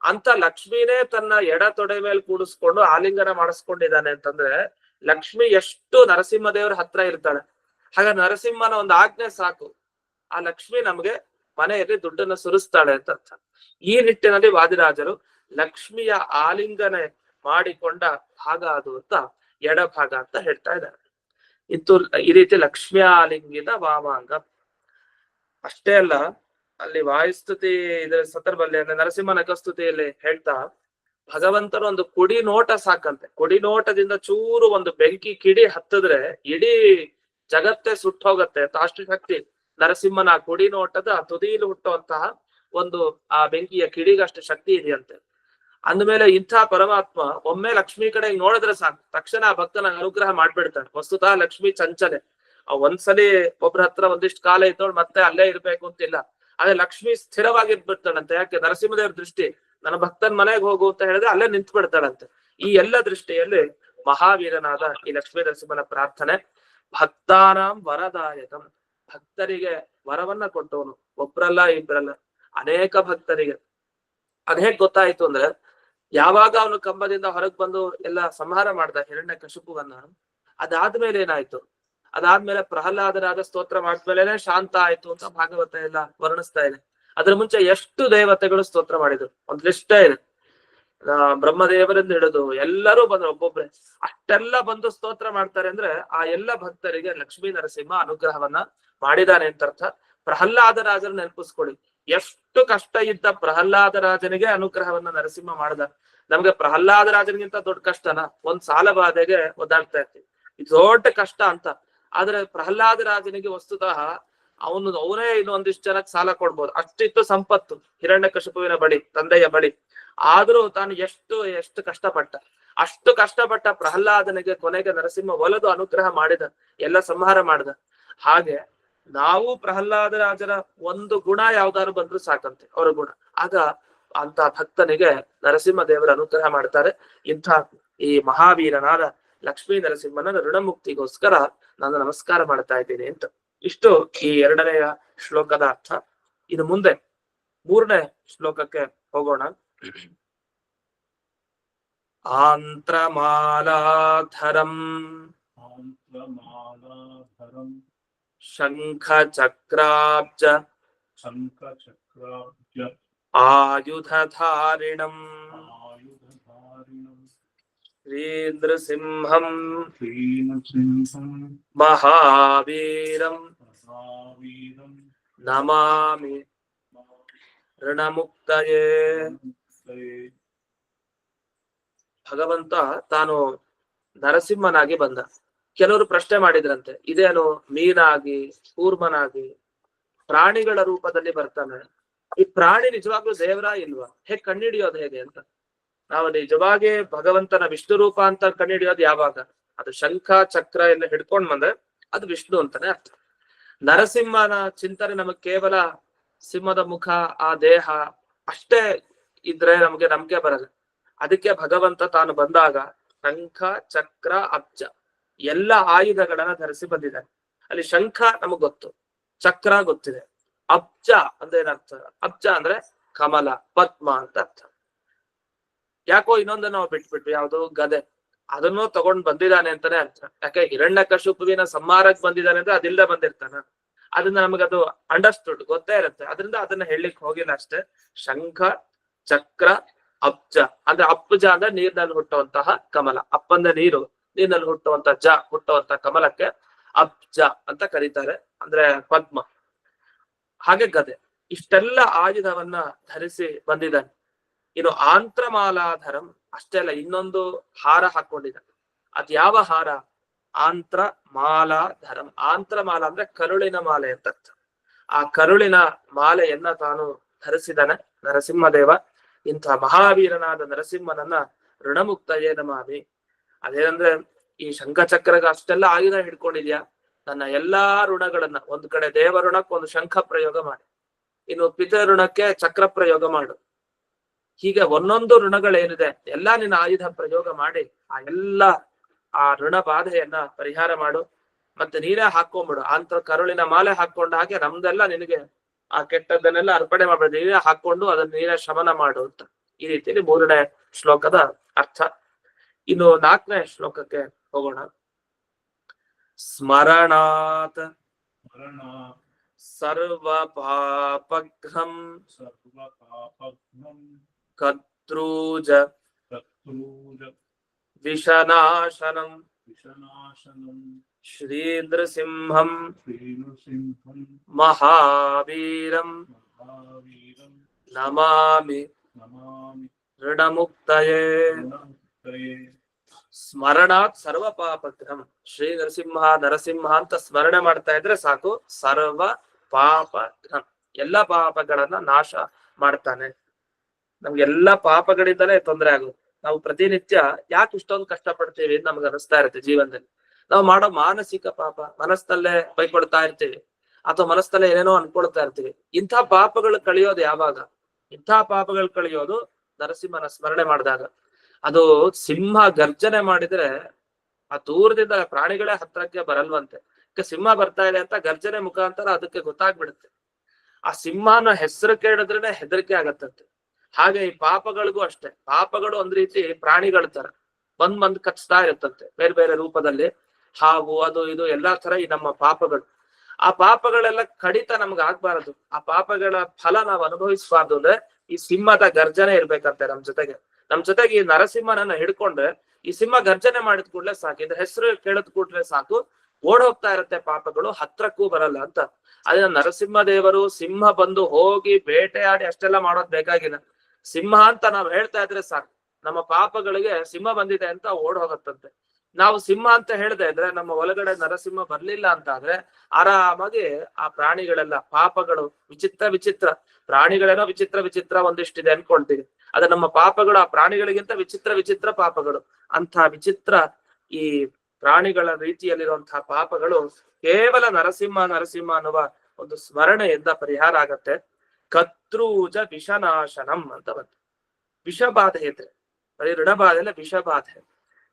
ಅಂತ ಲಕ್ಷ್ಮೀನೇ ತನ್ನ ಎಡ ತೊಡೆ ಮೇಲೆ ಕೂಡಿಸ್ಕೊಂಡು ಆಲಿಂಗನ ಮಾಡಿಸ್ಕೊಂಡಿದ್ದಾನೆ ಅಂತಂದ್ರೆ, ಲಕ್ಷ್ಮಿ ಎಷ್ಟು ನರಸಿಂಹದೇವರ ಹತ್ರ ಇರ್ತಾಳೆ. ಹಾಗ ನರಸಿಂಹನ ಒಂದು ಆಜ್ಞೆ ಸಾಕು, ಆ ಲಕ್ಷ್ಮಿ ನಮ್ಗೆ ಮನೆಯಲ್ಲಿ ದುಡ್ಡನ್ನ ಸುರಿಸ್ತಾಳೆ ಅಂತ ಅರ್ಥ. ಈ ನಿಟ್ಟಿನಲ್ಲಿ ವಾದಿರಾಜರು ಲಕ್ಷ್ಮಿಯ ಆಲಿಂಗನೆ ಮಾಡಿಕೊಂಡ ಭಾಗ ಅದು ಅಂತ ಎಡಭಾಗ ಅಂತ ಹೇಳ್ತಾ ಇದ್ದಾರೆ. ಈ ರೀತಿ ಲಕ್ಷ್ಮಿಯ ಆಲಿಂಗಿತ ವಾಮಾಂಗ. ಅಷ್ಟೇ ಅಲ್ಲ, ಅಲ್ಲಿ ವಾಯುಸ್ತುತಿ ಇದರ ಸಂದರ್ಭದಲ್ಲಿ ಅಂದ್ರೆ ನರಸಿಂಹ ನಖಸ್ತುತಿಯಲ್ಲಿ ಹೇಳ್ತಾ, ಭಗವಂತನ ಒಂದು ಕುಡಿ ನೋಟ ಸಾಕಂತೆ. ಕುಡಿ ನೋಟದಿಂದ ಚೂರು ಒಂದು ಬೆಂಕಿ ಕಿಡಿ ಹತ್ತಿದ್ರೆ ಇಡೀ ಜಗತ್ತೇ ಸುಟ್ಟೋಗತ್ತೆ ಅಂತ ಅಷ್ಟು ಶಕ್ತಿ ನರಸಿಂಹನ ಕುಡಿ ನೋಟದ ತುದಿಯಲ್ಲಿ ಹುಟ್ಟುವಂತಹ ಒಂದು ಆ ಬೆಂಕಿಯ ಕಿಡಿಗಷ್ಟು ಶಕ್ತಿ ಇದೆಯಂತೆ. ಅಂದ್ಮೇಲೆ ಇಂಥ ಪರಮಾತ್ಮ ಒಮ್ಮೆ ಲಕ್ಷ್ಮಿ ಕಡೆ ನೋಡಿದ್ರೆ ಸಾಕು, ತಕ್ಷಣ ಆ ಭಕ್ತನ ಅನುಗ್ರಹ ಮಾಡ್ಬಿಡ್ತಾನೆ. ವಸ್ತುತಃ ಲಕ್ಷ್ಮಿ ಚಂಚಲೆ. ಒಂದ್ಸಲಿ ಒಬ್ರ ಹತ್ರ ಒಂದಿಷ್ಟು ಕಾಲ ಇದ್ದೋಳು ಮತ್ತೆ ಅಲ್ಲೇ ಇರ್ಬೇಕು ಅಂತಿಲ್ಲ. ಆದ್ರೆ ಲಕ್ಷ್ಮಿ ಸ್ಥಿರವಾಗಿರ್ಬಿಡ್ತಾಳಂತೆ. ಯಾಕೆ? ನರಸಿಂಹದೇವ್ರ ದೃಷ್ಟಿ, ನನ್ನ ಭಕ್ತನ್ ಮನೆಗೆ ಹೋಗು ಅಂತ ಹೇಳಿದ್ರೆ ಅಲ್ಲೇ ನಿಂತು ಬಿಡ್ತಾಳಂತೆ. ಈ ಎಲ್ಲ ದೃಷ್ಟಿಯಲ್ಲಿ ಮಹಾವೀರನಾದ ಈ ಲಕ್ಷ್ಮೀ ನರಸಿಂಹನ ಪ್ರಾರ್ಥನೆ ಭಕ್ತಾನಾಂ ವರದಾಯಕಂ. ಭಕ್ತರಿಗೆ ವರವನ್ನ ಕೊಟ್ಟವನು. ಒಬ್ರಲ್ಲ ಇಬ್ರಲ್ಲ, ಅನೇಕ ಭಕ್ತರಿಗೆ. ಅದೇಗ್ ಗೊತ್ತಾಯ್ತು ಅಂದ್ರೆ, ಯಾವಾಗ ಅವನು ಕಂಬದಿಂದ ಹೊರಗೆ ಬಂದು ಎಲ್ಲ ಸಂಹಾರ ಮಾಡ್ದ ಹಿರಣ್ಯ ಕಶುಪುವನ್ನ, ಅದಾದ್ಮೇಲೆ ಏನಾಯ್ತು? ಅದಾದ್ಮೇಲೆ ಪ್ರಹ್ಲಾದರಾದ ಸ್ತೋತ್ರ ಮಾಡಿದ್ಮೇಲೆ ಶಾಂತ ಆಯ್ತು ಅಂತ ಭಾಗವತ ಎಲ್ಲ ವರ್ಣಿಸ್ತಾ ಇದೆ. ಅದ್ರ ಮುಂಚೆ ಎಷ್ಟು ದೇವತೆಗಳು ಸ್ತೋತ್ರ ಮಾಡಿದ್ರು ಒಂದ್ ಲಿಸ್ಟೇ ಇದೆ. ಬ್ರಹ್ಮದೇವರಿಂದ ಹಿಡಿದು ಎಲ್ಲರೂ ಬಂದ್ರು, ಒಬ್ಬೊಬ್ರೆ ಅಷ್ಟೆಲ್ಲ ಬಂದು ಸ್ತೋತ್ರ ಮಾಡ್ತಾರೆ. ಅಂದ್ರೆ ಆ ಎಲ್ಲ ಭಕ್ತರಿಗೆ ಲಕ್ಷ್ಮೀ ನರಸಿಂಹ ಅನುಗ್ರಹವನ್ನ ಮಾಡಿದಾನೆ ಅಂತ ಅರ್ಥ. ಪ್ರಹ್ಲಾದರಾಜರ ನೆನಪಿಸ್ಕೊಳ್ಳಿ, ಎಷ್ಟು ಕಷ್ಟ ಇದ್ದ ಪ್ರಹ್ಲಾದರಾಜನಿಗೆ ಅನುಗ್ರಹವನ್ನ ನರಸಿಂಹ ಮಾಡ್ದ. ನಮ್ಗೆ ಪ್ರಹ್ಲಾದರಾಜನಿಗಿಂತ ದೊಡ್ಡ ಕಷ್ಟನ ಒಂದ್ ಸಾಲ ಬಾಧೆಗೆ ಒದ್ದಾಡ್ತಾ ಇರ್ತೀವಿ, ಇದು ದೊಡ್ಡ ಕಷ್ಟ ಅಂತ. ಆದ್ರೆ ಪ್ರಹ್ಲಾದರಾಜನಿಗೆ ವಸ್ತುತಃ ಅವನೇ ಇನ್ನೊಂದಿಷ್ಟು ಜನಕ್ಕೆ ಸಾಲ ಕೊಡ್ಬೋದು, ಅಷ್ಟಿತ್ತು ಸಂಪತ್ತು ಹಿರಣ್ಯ ಕಶುಪುವಿನ ಬಳಿ, ತಂದೆಯ ಬಳಿ. ಆದ್ರೂ ತಾನು ಎಷ್ಟು ಕಷ್ಟಪಟ್ಟ. ಅಷ್ಟು ಕಷ್ಟಪಟ್ಟ ಪ್ರಹ್ಲಾದನಿಗೆ ಕೊನೆಗೆ ನರಸಿಂಹ ಒಲೆದು ಅನುಗ್ರಹ ಮಾಡಿದ, ಎಲ್ಲ ಸಂಹಾರ ಮಾಡಿದ. ಹಾಗೆ ನಾವು ಪ್ರಹ್ಲಾದರಾಜರ ಒಂದು ಗುಣ ಯಾವ್ದಾದ್ರು ಬಂದ್ರು ಸಾಕಂತೆ, ಅವರ ಗುಣ. ಆಗ ಅಂತ ಭಕ್ತನಿಗೆ ನರಸಿಂಹ ದೇವರ ಅನುಗ್ರಹ ಮಾಡ್ತಾರೆ. ಇಂಥ ಈ ಮಹಾವೀರನಾದ ಲಕ್ಷ್ಮೀ ನರಸಿಂಹನ ಋಣಮುಕ್ತಿಗೋಸ್ಕರ ನಾನು ನಮಸ್ಕಾರ ಮಾಡ್ತಾ ಇದ್ದೀನಿ ಅಂತ. ಇಷ್ಟು ಈ 2ನೆಯ ಶ್ಲೋಕದ ಅರ್ಥ. ಇನ್ನು ಮುಂದೆ 3ನೇ ಶ್ಲೋಕಕ್ಕೆ ಹೋಗೋಣ. ಆಂತ್ರಮಾಲಾಧರಂ ಶಂಖ ಚಕ್ರಾಬ್ಜ ಆಯುಧಧಾರಿಣಂ ಶ್ರೀನೃಸಿಂಹಂ ಮಹಾವೀರಂ ನಮಾಮಿ ಋಣಮುಕ್ತಯೇ. ಭಗವಂತ ತಾನು ನರಸಿಂಹನಾಗಿ ಬಂದ. ಕೆಲವರು ಪ್ರಶ್ನೆ ಮಾಡಿದ್ರಂತೆ, ಇದೇನು ಮೀನಾಗಿ ಕೂರ್ಮನಾಗಿ ಪ್ರಾಣಿಗಳ ರೂಪದಲ್ಲಿ ಬರ್ತಾನೆ, ಈ ಪ್ರಾಣಿ ನಿಜವಾಗ್ಲೂ ದೇವರ ಇಲ್ವಾ? ಹೇಗೆ ಕಂಡುಹಿಡಿಯೋದು ಹೇಗೆ ಅಂತ. ನಾವು ನಿಜವಾಗಿ ಭಗವಂತನ ವಿಷ್ಣು ರೂಪ ಅಂತ ಕಂಡುಹಿಡಿಯೋದು ಯಾವಾಗ? ಅದು ಶಂಖ ಚಕ್ರ ಎಲ್ಲ ಹಿಡ್ಕೊಂಡ್ ಬಂದ್ರೆ ಅದು ವಿಷ್ಣು ಅಂತಾನೆ ಅರ್ಥ. ನರಸಿಂಹನ ಚಿಂತನೆ ನಮಗ್ ಕೇವಲ ಸಿಂಹದ ಮುಖ, ಆ ದೇಹ ಅಷ್ಟೇ ಇದ್ರೆ ನಮ್ಗೆ ನಂಬಿಕೆ ಬರಲ್ಲ. ಅದಕ್ಕೆ ಭಗವಂತ ತಾನು ಬಂದಾಗ ಶಂಖ ಚಕ್ರ ಅಬ್ಜ ಎಲ್ಲ ಆಯುಧಗಳನ್ನ ಧರಿಸಿ ಬಂದಿದ್ದಾನೆ. ಅಲ್ಲಿ ಶಂಖ ನಮಗ್ ಗೊತ್ತು, ಚಕ್ರ ಗೊತ್ತಿದೆ. ಅಬ್ಜ ಅಂದ್ರೆ ಏನರ್ಥ? ಅಬ್ಜ ಅಂದ್ರೆ ಕಮಲ, ಪದ್ಮ ಅಂತ ಅರ್ಥ. ಯಾಕೋ ಇನ್ನೊಂದು ನಾವು ಬಿಟ್ಬಿಟ್ವಿ, ಯಾವುದು? ಗದೆ. ಅದನ್ನು ತಗೊಂಡ್ ಬಂದಿದ್ದಾನೆ ಅಂತಾನೆ ಅರ್ಥ. ಯಾಕೆ ಹಿರಣ್ಯಕಶಿಪುವಿನ ಸಂಹಾರಕ್ ಬಂದಿದ್ದಾನೆ ಅಂದ್ರೆ ಅದಿಲ್ಲದೆ ಬಂದಿರ್ತಾನ. ಅದನ್ನ ನಮಗದು ಅಂಡರ್ಸ್ಟುಡ್, ಗೊತ್ತೇ ಇರುತ್ತೆ. ಅದರಿಂದ ಅದನ್ನ ಹೇಳಲಿಕ್ಕೆ ಹೋಗಿಲ್ಲ ಅಷ್ಟೇ. ಶಂಖ, ಚಕ್ರ, ಅಬ್ಜ ಅಂದ್ರೆ ಅಬ್ಜ ಅಂದ್ರೆ ನೀರಿನಲ್ಲಿ ಹುಟ್ಟುವಂತಹ ಕಮಲ. ಅಪ್ಪಂದ ನೀರು, ನೀರಿನಲ್ಲಿ ಹುಟ್ಟುವಂತ ಕಮಲಕ್ಕೆ ಅಬ್ಜ ಅಂತ ಕರೀತಾರೆ, ಅಂದ್ರೆ ಪದ್ಮ. ಹಾಗೆ ಗದೆ. ಇಷ್ಟೆಲ್ಲ ಆಯುಧವನ್ನ ಧರಿಸಿ ಬಂದಿದ್ದಾನೆ. ಇನ್ನು ಆಂತ್ರಮಾಲಾಧರಂ ಅಷ್ಟೇ ಅಲ್ಲ, ಇನ್ನೊಂದು ಹಾರ ಹಾಕೊಂಡಿದ್ದಾನೆ. ಅದ್ ಯಾವ ಹಾರ? ಆಂತ್ರಮಾಲಾಧರಂ. ಆಂತ್ರಮಾಲ ಅಂದ್ರೆ ಕರುಳಿನ ಮಾಲೆ ಅಂತ ಅರ್ಥ. ಆ ಕರುಳಿನ ಮಾಲೆಯನ್ನ ತಾನು ಧರಿಸಿದಾನೆ ನರಸಿಂಹದೇವ. ಇಂಥ ಮಹಾವೀರನಾದ ನರಸಿಂಹನನ್ನ ಋಣಮುಕ್ತಯೇ ನಮಾಮಿ. ಅದೇನಂದ್ರೆ, ಈ ಶಂಖಚಕ್ರಗ ಅಷ್ಟೆಲ್ಲ ಆಯುಧ ಹಿಡ್ಕೊಂಡಿದ್ಯಾ, ನನ್ನ ಎಲ್ಲಾ ಋಣಗಳನ್ನ ಒಂದ್ ಕಡೆ ದೇವ ಋಣಕ್ಕೆ ಒಂದು ಶಂಖ ಪ್ರಯೋಗ ಮಾಡಿ, ಇನ್ನು ಪಿತೃ ಋಣಕ್ಕೆ ಚಕ್ರ ಪ್ರಯೋಗ ಮಾಡು. ಹೀಗೆ ಒಂದೊಂದು ಋಣಗಳೇನಿದೆ ಎಲ್ಲಾ ನಿನ್ನ ಆಯುಧ ಪ್ರಯೋಗ ಮಾಡಿ ಆ ಋಣ ಬಾಧೆಯನ್ನ ಪರಿಹಾರ ಮಾಡು. ಮತ್ತೆ ನೀರೇ ಹಾಕೊಂಡ್ಬಿಡು. ಆಂತರ ಕರುಳಿನ ಮಾಲೆ ಹಾಕೊಂಡ ಹಾಗೆ ನಮ್ದೆಲ್ಲ ನಿನಗೆ ಆ ಕೆಟ್ಟದ್ದನ್ನೆಲ್ಲ ಅರ್ಪಣೆ ಮಾಡ್ಬೇಡ, ನೀರೇ ಹಾಕೊಂಡು ಅದನ್ನ ನೀರೇ ಶಮನ ಮಾಡು ಅಂತ. ಈ ರೀತಿಯಲ್ಲಿ 3ನೇ ಶ್ಲೋಕದ ಅರ್ಥ. ಇನ್ನು 4ನೇ ಶ್ಲೋಕಕ್ಕೆ ಹೋಗೋಣ. ಸ್ಮರಣಾತ್ ಸರ್ವ ಪಾಪಘ್ನಂ ಕದ್ರೂಜ ವಿಷನಾಶನಂ ಶ್ರೀ ನೃಸಿಂಹಂ ಮಹಾವೀರಂ ನಮಾಮಿ ಋಣಮುಕ್ತಯೇ. ಸ್ಮರಣಾತ್ ಸರ್ವ ಪಾಪಘ್ನಂ. ಶ್ರೀ ನರಸಿಂಹ ಅಂತ ಸ್ಮರಣೆ ಮಾಡ್ತಾ ಇದ್ರೆ ಸಾಕು, ಸರ್ವ ಪಾಪಘ್ನಂ, ಎಲ್ಲ ಪಾಪಗಳನ್ನ ನಾಶ ಮಾಡ್ತಾನೆ. ನಮ್ಗೆಲ್ಲಾ ಪಾಪಗಳಿಂದಲೇ ತೊಂದರೆ ಆಗುತ್ತೆ. ನಾವು ಪ್ರತಿನಿತ್ಯ ಯಾಕೆ ಇಷ್ಟೊಂದು ಕಷ್ಟ ಪಡ್ತೀವಿ ಅಂತ ನಮ್ಗೆ ಅನಿಸ್ತಾ ಇರುತ್ತೆ ಜೀವನದಲ್ಲಿ. ನಾವು ಮಾಡೋ ಮಾನಸಿಕ ಪಾಪ, ಮನಸ್ಸಲ್ಲೇ ಬೈಕೊಳ್ತಾ ಇರ್ತೀವಿ ಅಥವಾ ಮನಸ್ಸಲ್ಲೇ ಏನೇನೋ ಅನ್ಕೊಳ್ತಾ ಇರ್ತೀವಿ. ಇಂಥ ಪಾಪಗಳು ಕಳಿಯೋದು ಯಾವಾಗ? ಇಂಥ ಪಾಪಗಳು ಕಳಿಯೋದು ನರಸಿಂಹನ ಸ್ಮರಣೆ ಮಾಡಿದಾಗ. ಅದು ಸಿಂಹ ಗರ್ಜನೆ ಮಾಡಿದ್ರೆ ಆ ದೂರದಿಂದ ಪ್ರಾಣಿಗಳೇ ಹತ್ರಕ್ಕೆ ಬರಲ್ವಂತೆ. ಸಿಂಹ ಬರ್ತಾ ಇದೆ ಅಂತ ಗರ್ಜನೆ ಮುಖಾಂತರ ಅದಕ್ಕೆ ಗೊತ್ತಾಗ್ಬಿಡುತ್ತೆ. ಆ ಸಿಂಹನ ಹೆಸರು ಕೇಳಿದ್ರೇನೆ ಹೆದರಿಕೆ ಆಗತ್ತಂತೆ. ಹಾಗೆ ಈ ಪಾಪಗಳಿಗೂ ಅಷ್ಟೇ. ಪಾಪಗಳು ಒಂದ್ ರೀತಿ ಪ್ರಾಣಿಗಳ ತರ ಬಂದ್ ಕಚ್ತಾ ಇರುತ್ತಂತೆ, ಬೇರೆ ಬೇರೆ ರೂಪದಲ್ಲಿ. ಹಾವು, ಅದು ಇದು ಎಲ್ಲಾ ತರ ಈ ನಮ್ಮ ಪಾಪಗಳು. ಆ ಪಾಪಗಳೆಲ್ಲ ಕಡಿತ ನಮ್ಗೆ ಆಗ್ಬಾರದು. ಆ ಪಾಪಗಳ ಫಲ ನಾವು ಅನುಭವಿಸಬಾರ್ದು ಅಂದ್ರೆ ಈ ಸಿಂಹದ ಗರ್ಜನೆ ಇರ್ಬೇಕಂತೆ ನಮ್ ಜೊತೆಗೆ ಈ ನರಸಿಂಹನನ್ನ ಹಿಡ್ಕೊಂಡ್ರೆ ಈ ಸಿಂಹ ಗರ್ಜನೆ ಮಾಡಿದ ಕೂಡ್ಲೆ ಸಾಕು, ಇದ್ರ ಹೆಸರು ಕೇಳಿದ ಕೂಡ್ಲೆ ಸಾಕು, ಓಡ್ ಹೋಗ್ತಾ ಇರತ್ತೆ ಪಾಪಗಳು, ಹತ್ರಕ್ಕೂ ಬರಲ್ಲ ಅಂತ. ಅದೇ ನರಸಿಂಹ ದೇವರು ಸಿಂಹ ಬಂದು ಹೋಗಿ ಬೇಟೆಯಾಡಿ ಅಷ್ಟೆಲ್ಲ ಮಾಡೋದ್ ಬೇಕಾಗಿಲ್ಲ. ಸಿಂಹ ಅಂತ ನಾವ್ ಹೇಳ್ತಾ ಇದ್ರೆ ಸಾಕು, ನಮ್ಮ ಪಾಪಗಳಿಗೆ ಸಿಂಹ ಬಂದಿದೆ ಅಂತ ಓಡ್ ಹೋಗತ್ತಂತೆ. ನಾವು ಸಿಂಹ ಅಂತ ಹೇಳ್ದೆ ಇದ್ರೆ ನಮ್ಮ ಒಳಗಡೆ ನರಸಿಂಹ ಬರ್ಲಿಲ್ಲ ಅಂತ ಆದ್ರೆ ಆರಾಮಾಗಿ ಆ ಪ್ರಾಣಿಗಳೆಲ್ಲ ಪಾಪಗಳು ವಿಚಿತ್ರ ಪ್ರಾಣಿಗಳೇನೋ ವಿಚಿತ್ರ ಒಂದಿಷ್ಟಿದೆ ಅನ್ಕೊಳ್ತೀವಿ. ಅದ ನಮ್ಮ ಪಾಪಗಳು ಆ ಪ್ರಾಣಿಗಳಿಗಿಂತ ವಿಚಿತ್ರ ಪಾಪಗಳು. ಅಂಥ ವಿಚಿತ್ರ ಈ ಪ್ರಾಣಿಗಳ ರೀತಿಯಲ್ಲಿರುವಂತಹ ಪಾಪಗಳು ಕೇವಲ ನರಸಿಂಹ ಅನ್ನುವ ಒಂದು ಸ್ಮರಣೆಯಿಂದ ಪರಿಹಾರ ಆಗತ್ತೆ. ಕದ್ರೂಜ ವಿಷನಾಶನಂ ಅಂತ ಬಂತು. ವಿಷಬಾಧೆ ಇದ್ರೆ, ಬರೀ ಋಣಬಾಧೆ ಅಲ್ಲ,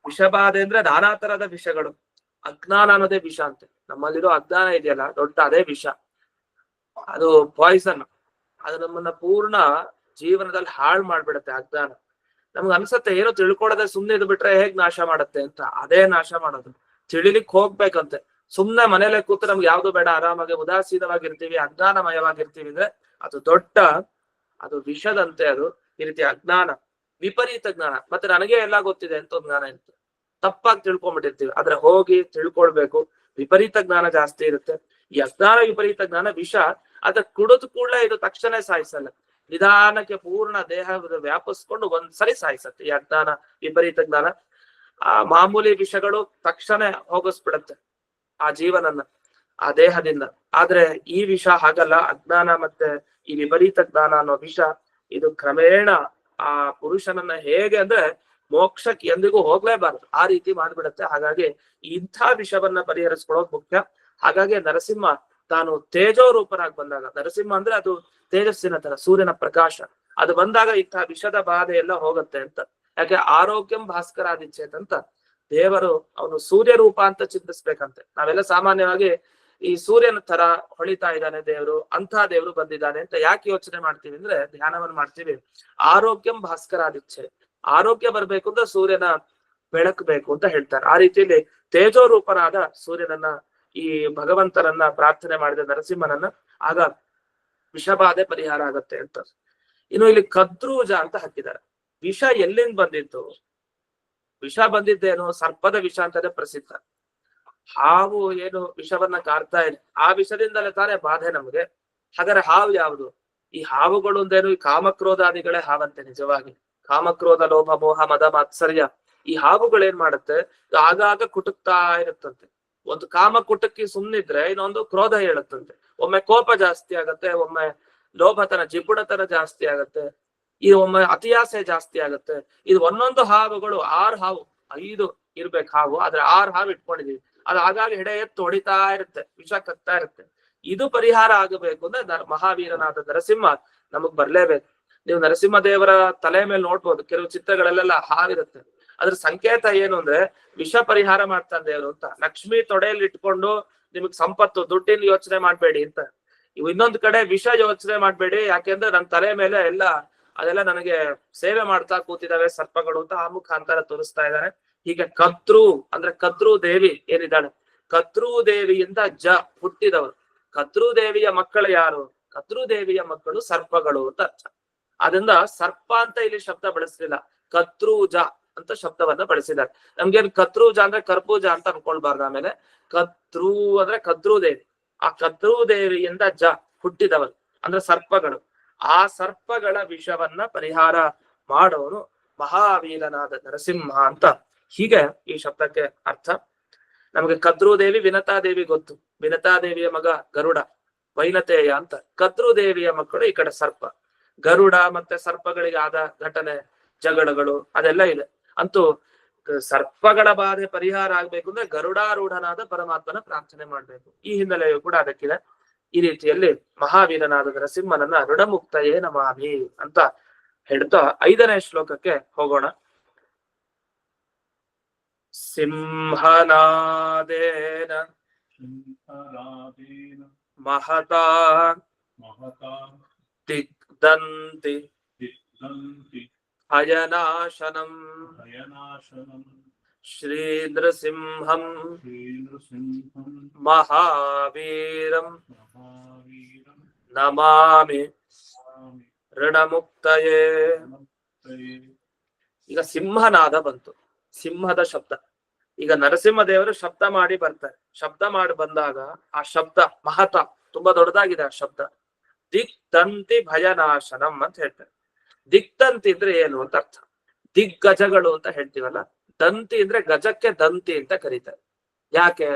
ವಿಷಬಾಧೆ ಅಂದ್ರೆ ನಾನಾ ತರದ ವಿಷಗಳು. ಅಜ್ಞಾನ ಅನ್ನೋದೇ ವಿಷ ಅಂತೆ. ನಮ್ಮಲ್ಲಿರೋ ಅಜ್ಞಾನ ಇದೆಯಲ್ಲ ದೊಡ್ಡ, ಅದೇ ವಿಷ. ಅದು ಪಾಯ್ಸನ್. ಅದು ನಮ್ಮನ್ನ ಪೂರ್ಣ ಜೀವನದಲ್ಲಿ ಹಾಳು ಮಾಡ್ಬಿಡತ್ತೆ ಅಜ್ಞಾನ. ನಮ್ಗೆ ಅನ್ಸತ್ತೆ ಏನೋ ತಿಳ್ಕೊಳದೆ ಸುಮ್ನೆ ಇದು ಬಿಟ್ರೆ ಹೇಗ್ ನಾಶ ಮಾಡತ್ತೆ ಅಂತ. ಅದೇ ನಾಶ ಮಾಡೋದು. ತಿಳಿಲಿಕ್ ಹೋಗ್ಬೇಕಂತೆ. ಸುಮ್ನೆ ಮನೇಲೆ ಕೂತು ನಮ್ಗೆ ಯಾವ್ದು ಬೇಡ, ಆರಾಮಾಗಿ ಉದಾಸೀನವಾಗಿರ್ತೀವಿ, ಅಜ್ಞಾನಮಯವಾಗಿರ್ತೀವಿ ಅಂದ್ರೆ ಅದು ವಿಷದಂತೆ. ಅದು ಈ ರೀತಿ ಅಜ್ಞಾನ, ವಿಪರೀತ ಜ್ಞಾನ. ಮತ್ತೆ ನನಗೆ ಎಲ್ಲ ಗೊತ್ತಿದೆ ಅಂತ ಒಂದು ಜ್ಞಾನ ಇರುತ್ತೆ, ತಪ್ಪಾಗಿ ತಿಳ್ಕೊಂಡ್ಬಿಟ್ಟಿರ್ತೀವಿ. ಆದ್ರೆ ಹೋಗಿ ತಿಳ್ಕೊಳ್ಬೇಕು. ವಿಪರೀತ ಜ್ಞಾನ ಜಾಸ್ತಿ ಇರುತ್ತೆ. ಈ ಅಜ್ಞಾನ ವಿಪರೀತ ಜ್ಞಾನ ವಿಷ. ಅದ್ರ ಕುಡಿದು ಕೂಡಲೇ ಇದು ತಕ್ಷಣ ಸಾಯಿಸಲ್ಲ, ನಿಧಾನಕ್ಕೆ ಪೂರ್ಣ ದೇಹ ವ್ಯಾಪಿಸ್ಕೊಂಡು ಒಂದ್ಸರಿ ಸಾಯಿಸತ್ತೆ ಈ ಅಜ್ಞಾನ ವಿಪರೀತ ಜ್ಞಾನ. ಆ ಮಾಮೂಲಿ ವಿಷಗಳು ತಕ್ಷಣ ಹೋಗಿಸ್ಬಿಡತ್ತೆ ಆ ಜೀವನನ್ನ ಆ ದೇಹದಿಂದ. ಆದ್ರೆ ಈ ವಿಷ ಹಾಗಲ್ಲ. ಅಜ್ಞಾನ ಮತ್ತೆ ಈ ವಿಪರೀತ ಜ್ಞಾನ ಅನ್ನೋ ವಿಷ ಇದು ಕ್ರಮೇಣ ಆ ಪುರುಷನನ್ನ ಹೇಗೆ ಅಂದ್ರೆ ಮೋಕ್ಷಕ್ಕೆ ಎಂದಿಗೂ ಹೋಗ್ಲೇಬಾರದು ಆ ರೀತಿ ಮಾಡ್ಬಿಡತ್ತೆ. ಹಾಗಾಗಿ ಇಂಥ ವಿಷವನ್ನ ಪರಿಹರಿಸ್ಕೊಳ್ಳೋದು ಮುಖ್ಯ. ಹಾಗಾಗಿ ನರಸಿಂಹ ತಾನು ತೇಜೋ ರೂಪನಾಗಿ ಬಂದಾಗ, ನರಸಿಂಹ ಅಂದ್ರೆ ಅದು ತೇಜಸ್ಸಿನ ತರ, ಸೂರ್ಯನ ಪ್ರಕಾಶ, ಅದು ಬಂದಾಗ ಇಂಥ ವಿಷದ ಬಾಧೆ ಎಲ್ಲ ಹೋಗುತ್ತೆ ಅಂತ. ಯಾಕೆ ಆರೋಗ್ಯಂ ಭಾಸ್ಕರಾದಿಚ್ಛೇತ್ ಅಂತ ದೇವರು ಅವನು ಸೂರ್ಯ ರೂಪ ಅಂತ ಚಿಂತಿಸ್ಬೇಕಂತೆ. ನಾವೆಲ್ಲ ಸಾಮಾನ್ಯವಾಗಿ ಈ ಸೂರ್ಯನ ತರ ಹೊಳಿತಾ ಇದ್ದಾನೆ ದೇವರು, ಅಂತ ದೇವರು ಬಂದಿದ್ದಾನೆ ಅಂತ ಯಾಕೆ ಯೋಚನೆ ಮಾಡ್ತೀವಿ ಅಂದ್ರೆ, ಧ್ಯಾನವನ್ನು ಮಾಡ್ತೀವಿ. ಆರೋಗ್ಯಂ ಭಾಸ್ಕರಾದಿಚ್ಛೆ, ಆರೋಗ್ಯ ಬರ್ಬೇಕು ಅಂದ್ರೆ ಸೂರ್ಯನ ಬೆಳಕು ಬೇಕು ಅಂತ ಹೇಳ್ತಾರೆ. ಆ ರೀತಿಯಲ್ಲಿ ತೇಜೋ ರೂಪನಾದ ಸೂರ್ಯನನ್ನ, ಈ ಭಗವಂತನನ್ನ ಪ್ರಾರ್ಥನೆ ಮಾಡಿದ ನರಸಿಂಹನನ್ನ, ಆಗ ವಿಷಬಾಧೆ ಪರಿಹಾರ ಆಗತ್ತೆ ಅಂತ. ಇನ್ನು ಇಲ್ಲಿ ಕದ್ರೂಜ ಅಂತ ಹಾಕಿದ್ದಾರೆ. ವಿಷ ಎಲ್ಲಿಂದ ಬಂದಿತ್ತು? ವಿಷ ಬಂದಿದ್ದೇನು? ಸರ್ಪದ ವಿಷ ಅಂತಾನೆ ಪ್ರಸಿದ್ಧ. ಹಾವು ಏನು ವಿಷವನ್ನ ಕಾರ್ತಾ ಇದೆ, ಆ ವಿಷದಿಂದಲೇ ತಾನೇ ಬಾಧೆ ನಮ್ಗೆ. ಹಾಗಾದ್ರೆ ಹಾವು ಯಾವುದು? ಈ ಹಾವುಗಳು ಅಂದೇನು ಈ ಕಾಮಕ್ರೋಧಾದಿಗಳೇ ಹಾವಂತೆ. ನಿಜವಾಗಿ ಕಾಮಕ್ರೋಧ ಲೋಭ ಮೋಹ ಮದ ಮಾತ್ಸರ್ಯ, ಈ ಹಾವುಗಳೇನ್ ಮಾಡುತ್ತೆ, ಆಗಾಗ ಕುಟುಕ್ತಾ ಇರುತ್ತಂತೆ. ಒಂದು ಕಾಮ ಕುಟುಕಿ ಸುಮ್ನಿದ್ರೆ ಇನ್ನೊಂದು ಕ್ರೋಧ ಹೇಳುತ್ತಂತೆ. ಒಮ್ಮೆ ಕೋಪ ಜಾಸ್ತಿ ಆಗತ್ತೆ, ಒಮ್ಮೆ ಲೋಭತನ ಜಿಪುಣತನ ಜಾಸ್ತಿ ಆಗತ್ತೆ, ಈ ಒಮ್ಮೆ ಅತಿಯಾಸೆ ಜಾಸ್ತಿ ಆಗತ್ತೆ. ಇದು ಒಂದೊಂದು ಹಾವುಗಳು 6 ಹಾವು 5 ಇರ್ಬೇಕು ಹಾವು, ಆದ್ರೆ 6 ಹಾವು ಇಟ್ಕೊಂಡಿದೀವಿ. ಅದು ಆಗಾಗ ಹೆಡೆ ಎತ್ತು ಹೊಡಿತಾ ಇರುತ್ತೆ, ವಿಷ ಕಕ್ತಾ ಇರುತ್ತೆ. ಇದು ಪರಿಹಾರ ಆಗಬೇಕು ಅಂದ್ರೆ ಮಹಾವೀರನಾದ ನರಸಿಂಹ ನಮಗ್ ಬರ್ಲೇಬೇಕು. ನೀವು ನರಸಿಂಹ ದೇವರ ತಲೆ ಮೇಲೆ ನೋಡ್ಬೋದು, ಕೆಲವು ಚಿತ್ರಗಳಲ್ಲೆಲ್ಲ ಹಾವಿರುತ್ತೆ. ಅದ್ರ ಸಂಕೇತ ಏನು ಅಂದ್ರೆ ವಿಷ ಪರಿಹಾರ ಮಾಡ್ತಾನೆ ದೇವರು ಅಂತ. ಲಕ್ಷ್ಮಿ ತೊಡೆಯಲ್ಲಿ ಇಟ್ಕೊಂಡು ನಿಮಗ್ ಸಂಪತ್ತು ದುಡ್ಡಿನ ಯೋಚನೆ ಮಾಡ್ಬೇಡಿ ಅಂತ. ಇವು ಇನ್ನೊಂದು ಕಡೆ ವಿಷ ಯೋಚನೆ ಮಾಡ್ಬೇಡಿ, ಯಾಕೆಂದ್ರೆ ನನ್ನ ತಲೆ ಮೇಲೆ ಅದೆಲ್ಲ ನನಗೆ ಸೇವೆ ಮಾಡ್ತಾ ಕೂತಿದಾವೆ ಸರ್ಪಗಳು ಅಂತ ಆ ಮುಖಾಂತರ ತೋರಿಸ್ತಾ ಇದ್ದಾರೆ. ಹೀಗೆ ಕದ್ರು ಅಂದ್ರೆ ಕದ್ರು ದೇವಿ ಏನಿದ್ದಾಳೆ, ಕದ್ರು ದೇವಿಯಿಂದ ಹುಟ್ಟಿದವರು. ಕದ್ರು ದೇವಿಯ ಮಕ್ಕಳು ಯಾರು? ಕದ್ರು ದೇವಿಯ ಮಕ್ಕಳು ಸರ್ಪಗಳು ಅಂತ ಅರ್ಥ. ಅದರಿಂದ ಸರ್ಪ ಅಂತ ಇಲ್ಲಿ ಶಬ್ದ ಬಳಸಲಿಲ್ಲ, ಕತ್ರೂಜ ಅಂತ ಶಬ್ದವನ್ನ ಬಳಸಿದ್ದಾರೆ. ನಮ್ಗೇನ್ ಕತ್ರೂಜ ಅಂದ್ರೆ ಕರ್ಪೂಜ ಅಂತ ಅನ್ಕೊಳ್ಬಾರ್ದು. ಆಮೇಲೆ ಕದ್ರು ಅಂದ್ರೆ ಕದ್ರು ದೇವಿ, ಆ ಕದ್ರು ದೇವಿಯಿಂದ ಹುಟ್ಟಿದವರು ಅಂದ್ರೆ ಸರ್ಪಗಳು. ಆ ಸರ್ಪಗಳ ವಿಷವನ್ನ ಪರಿಹಾರ ಮಾಡೋನು ಮಹಾವೀರನಾದ ನರಸಿಂಹ ಅಂತ. ಹೀಗೆ ಈ ಶಬ್ದಕ್ಕೆ ಅರ್ಥ. ನಮಗೆ ಕದ್ರು ದೇವಿ ವಿನತಾ ದೇವಿ ಗೊತ್ತು, ವಿನತಾ ದೇವಿಯ ಮಗ ಗರುಡ ವೈನತೇಯ ಅಂತ. ಕದ್ರು ದೇವಿಯ ಮಕ್ಕಳು ಈ ಕಡೆ ಸರ್ಪ. ಗರುಡ ಮತ್ತೆ ಸರ್ಪಗಳಿಗೆ ಆದ ಘಟನೆ ಜಗಳಗಳು ಅದೆಲ್ಲ ಇದೆ. ಅಂತೂ ಸರ್ಪಗಳ ಬಾಧೆ ಪರಿಹಾರ ಆಗ್ಬೇಕು ಅಂದ್ರೆ ಗರುಡಾರೂಢನಾದ ಪರಮಾತ್ಮನ ಪ್ರಾರ್ಥನೆ ಮಾಡ್ಬೇಕು. ಈ ಹಿನ್ನೆಲೆಯು ಕೂಡ ಅದಕ್ಕಿದೆ. ಈ ರೀತಿಯಲ್ಲಿ ಮಹಾವೀರನಾದ ನರಸಿಂಹನನ್ನ ಋಣಮುಕ್ತಯೇ ನಮಾಮಿ ಅಂತ ಹೇಳ್ತಾ 5ನೇ ಶ್ಲೋಕಕ್ಕೆ ಹೋಗೋಣ. ಸಿಂಹನಾದೇನ ಮಹತಾ ದಿಗ್ದಂತಿ ಅಯನಾಶನಂ ಶ್ರೀ ನೃಸಿಂಹಂ ಮಹಾವೀರಂ ನಮಾಮಿ ಋಣಮುಕ್ತಯೇ. ಈಗ ಸಿಂಹನಾದ ಬಂತು, ಸಿಂಹದ ಶಬ್ದ. ಈಗ ನರಸಿಂಹ ದೇವರು ಶಬ್ದ ಮಾಡಿ ಬರ್ತಾರೆ. ಶಬ್ದ ಮಾಡಿ ಬಂದಾಗ ಆ ಶಬ್ದ ಮಹತ ತುಂಬಾ ದೊಡ್ಡದಾಗಿದೆ. ಆ ಶಬ್ದ ದಿಗ್ದಂತಿ ಭಯನಾಶನಂ ಅಂತ ಹೇಳ್ತಾರೆ. ದಿಗ್ದಂತಿ ಅಂದ್ರೆ ಏನು ಅಂತ ಅರ್ಥ. ದಿಗ್ಗಜಗಳು ಅಂತ ಹೇಳ್ತೀವಲ್ಲ, ದಂತಿ ಅಂದ್ರೆ ಗಜಕ್ಕೆ ದಂತಿ ಅಂತ ಕರೀತಾರೆ. ಯಾಕೆ?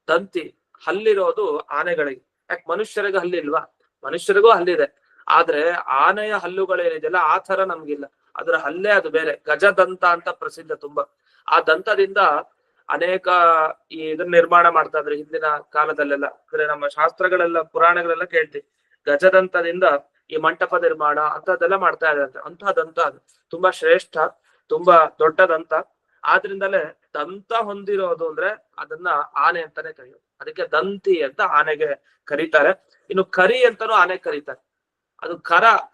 ದಂತಿ ಹಲ್ಲಿರೋದು ಆನೆಗಳಿಗೆ, ಯಾಕೆ ಮನುಷ್ಯರಿಗೆ ಹಲ್ಲಿಲ್ವಾ? ಮನುಷ್ಯರಿಗೂ ಹಲ್ಲಿದೆ, ಆದ್ರೆ ಆನೆಯ ಹಲ್ಲುಗಳೇನಿದೆಯಲ್ಲ ಆ ತರ ನಮ್ಗಿಲ್ಲ. ಅದ್ರ ಹಲ್ಲೇ ಅದು ಬೇರೆ, ಗಜದಂತ ಅಂತ ಪ್ರಸಿದ್ಧ ತುಂಬಾ. ಆ ದಂತದಿಂದ ಅನೇಕ ಇದನ್ನ ನಿರ್ಮಾಣ ಮಾಡ್ತಾ ಇದ್ರು ಹಿಂದಿನ ಕಾಲದಲ್ಲೆಲ್ಲ. ಅಂದ್ರೆ ನಮ್ಮ ಶಾಸ್ತ್ರಗಳೆಲ್ಲ ಪುರಾಣಗಳೆಲ್ಲ ಕೇಳ್ತೀವಿ, ಗಜದಂತದಿಂದ ಈ ಮಂಟಪ ನಿರ್ಮಾಣ ಅಂತದೆಲ್ಲ ಮಾಡ್ತಾ ಇದ್ದಾರೆ. ಅಂತಹ ದಂತ ಅದು ತುಂಬಾ ಶ್ರೇಷ್ಠ, ತುಂಬಾ ದೊಡ್ಡದಂತ. ಆದ್ರಿಂದಲೇ ದಂತ ಹೊಂದಿರೋದು ಅಂದ್ರೆ ಅದನ್ನ ಆನೆ ಅಂತಾನೆ ಕರೆಯೋದು. ಅದಕ್ಕೆ ದಂತಿ ಅಂತ ಆನೆಗೆ ಕರೀತಾರೆ. ಇನ್ನು ಕರಿ ಅಂತಾನು ಆನೆ ಕರೀತಾರೆ. ಅದು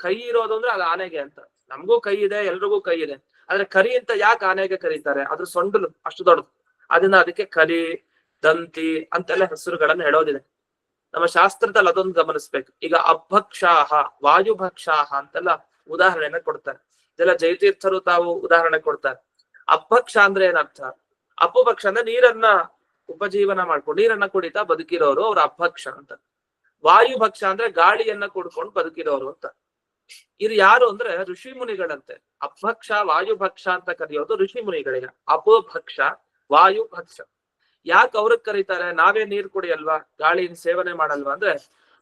ಕೈ ಇರೋದು ಅಂದ್ರೆ ಅದು ಆನೆಗೆ ಅಂತ. ನಮಗೂ ಕೈ ಇದೆ, ಎಲ್ರಿಗೂ ಕೈ ಇದೆ, ಆದ್ರೆ ಕರಿ ಅಂತ ಯಾಕೆ ಆನೆಗೆ ಕರೀತಾರೆ? ಅದ್ರ ಸೊಂಡಲು ಅಷ್ಟು ದೊಡ್ಡದು, ಅದನ್ನ ಅದಕ್ಕೆ ಕರಿ ದಂತಿ ಅಂತೆಲ್ಲ ಹೆಸರುಗಳನ್ನ ಹೇಳೋದಿದೆ. ನಮ್ಮ ಶಾಸ್ತ್ರದಲ್ಲಿ ಅದೊಂದು ಗಮನಿಸ್ಬೇಕು. ಈಗ ಅಭಕ್ಷಾಹ ವಾಯುಭಕ್ಷಾಹ ಅಂತೆಲ್ಲ ಉದಾಹರಣೆನ ಕೊಡ್ತಾರೆ. ಇದೆಲ್ಲ ಜಯತೀರ್ಥರು ತಾವು ಉದಾಹರಣೆ ಕೊಡ್ತಾರೆ. ಅಭಕ್ಷ ಅಂದ್ರೆ ಏನರ್ಥ? ಅಪಭಕ್ಷ ಅಂದ್ರೆ ನೀರನ್ನ ಉಪಜೀವನ ಮಾಡ್ಕೊಂಡು ನೀರನ್ನ ಕುಡಿತಾ ಬದುಕಿರೋರು ಅವ್ರ ಅಭಕ್ಷ ಅಂತ. ವಾಯುಭಕ್ಷ ಅಂದ್ರೆ ಗಾಳಿಯನ್ನ ಕುಡ್ಕೊಂಡು ಬದುಕಿರೋರು ಅಂತ. ಇದು ಯಾರು ಅಂದ್ರೆ ಋಷಿ ಮುನಿಗಳಂತೆ. ಅಭಕ್ಷ ವಾಯುಭಕ್ಷ ಅಂತ ಕರೆಯೋದು ಋಷಿ ಮುನಿಗಳಿಗೆ. ಅಪಭಕ್ಷ ವಾಯುಭಕ್ಷ. ಯಾಕೆ ಅವ್ರಿಗೆ ಕರೀತಾರೆ? ನಾವೇ ನೀರ್ ಕುಡಿಯಲ್ವಾ, ಗಾಳಿನ ಸೇವನೆ ಮಾಡಲ್ವಾ ಅಂದ್ರೆ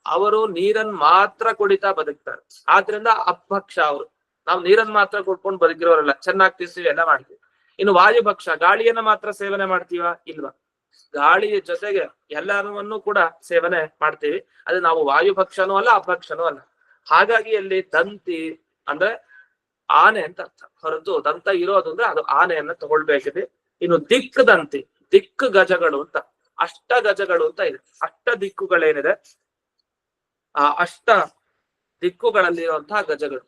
ಅವರು ನೀರನ್ ಮಾತ್ರ ಕುಡಿತಾ ಬದುಕ್ತಾರೆ. ಆದ್ರಿಂದ ಅಭಕ್ಷ ಅವರು. ನಾವು ನೀರನ್ ಮಾತ್ರ ಕುಡ್ಕೊಂಡು ಬದುಕಿರೋರಲ್ಲ, ಚೆನ್ನಾಗಿ ತಿರ್ತೀವಿ ಎಲ್ಲ ಮಾಡ್ತೀವಿ. ಇನ್ನು ವಾಯುಭಕ್ಷ, ಗಾಳಿಯನ್ನ ಮಾತ್ರ ಸೇವನೆ ಮಾಡ್ತೀವ? ಇಲ್ವಾ, ಗಾಳಿಯ ಜೊತೆಗೆ ಎಲ್ಲರನ್ನೂ ಕೂಡ ಸೇವನೆ ಮಾಡ್ತೀವಿ. ಅದು ನಾವು ವಾಯುಭಕ್ಷನೂ ಅಲ್ಲ ಅಭಕ್ಷನೂ ಅಲ್ಲ. ಹಾಗಾಗಿ ಅಲ್ಲಿ ದಂತಿ ಅಂದ್ರೆ ಆನೆ ಅಂತ ಅರ್ಥ ಹೊರತು ದಂತ ಇರೋದು ಅಂದ್ರೆ ಅದು ಆನೆಯನ್ನ ತಗೊಳ್ಬೇಕಿದೆ. ಇನ್ನು ದಿಕ್ ದಂತಿ, ದಿಕ್ ಗಜಗಳು ಅಂತ. ಅಷ್ಟ ಗಜಗಳು ಅಂತ ಇದೆ. ಅಷ್ಟ ದಿಕ್ಕುಗಳೇನಿದೆ ಆ ಅಷ್ಟ ದಿಕ್ಕುಗಳಲ್ಲಿರುವಂತಹ ಗಜಗಳು.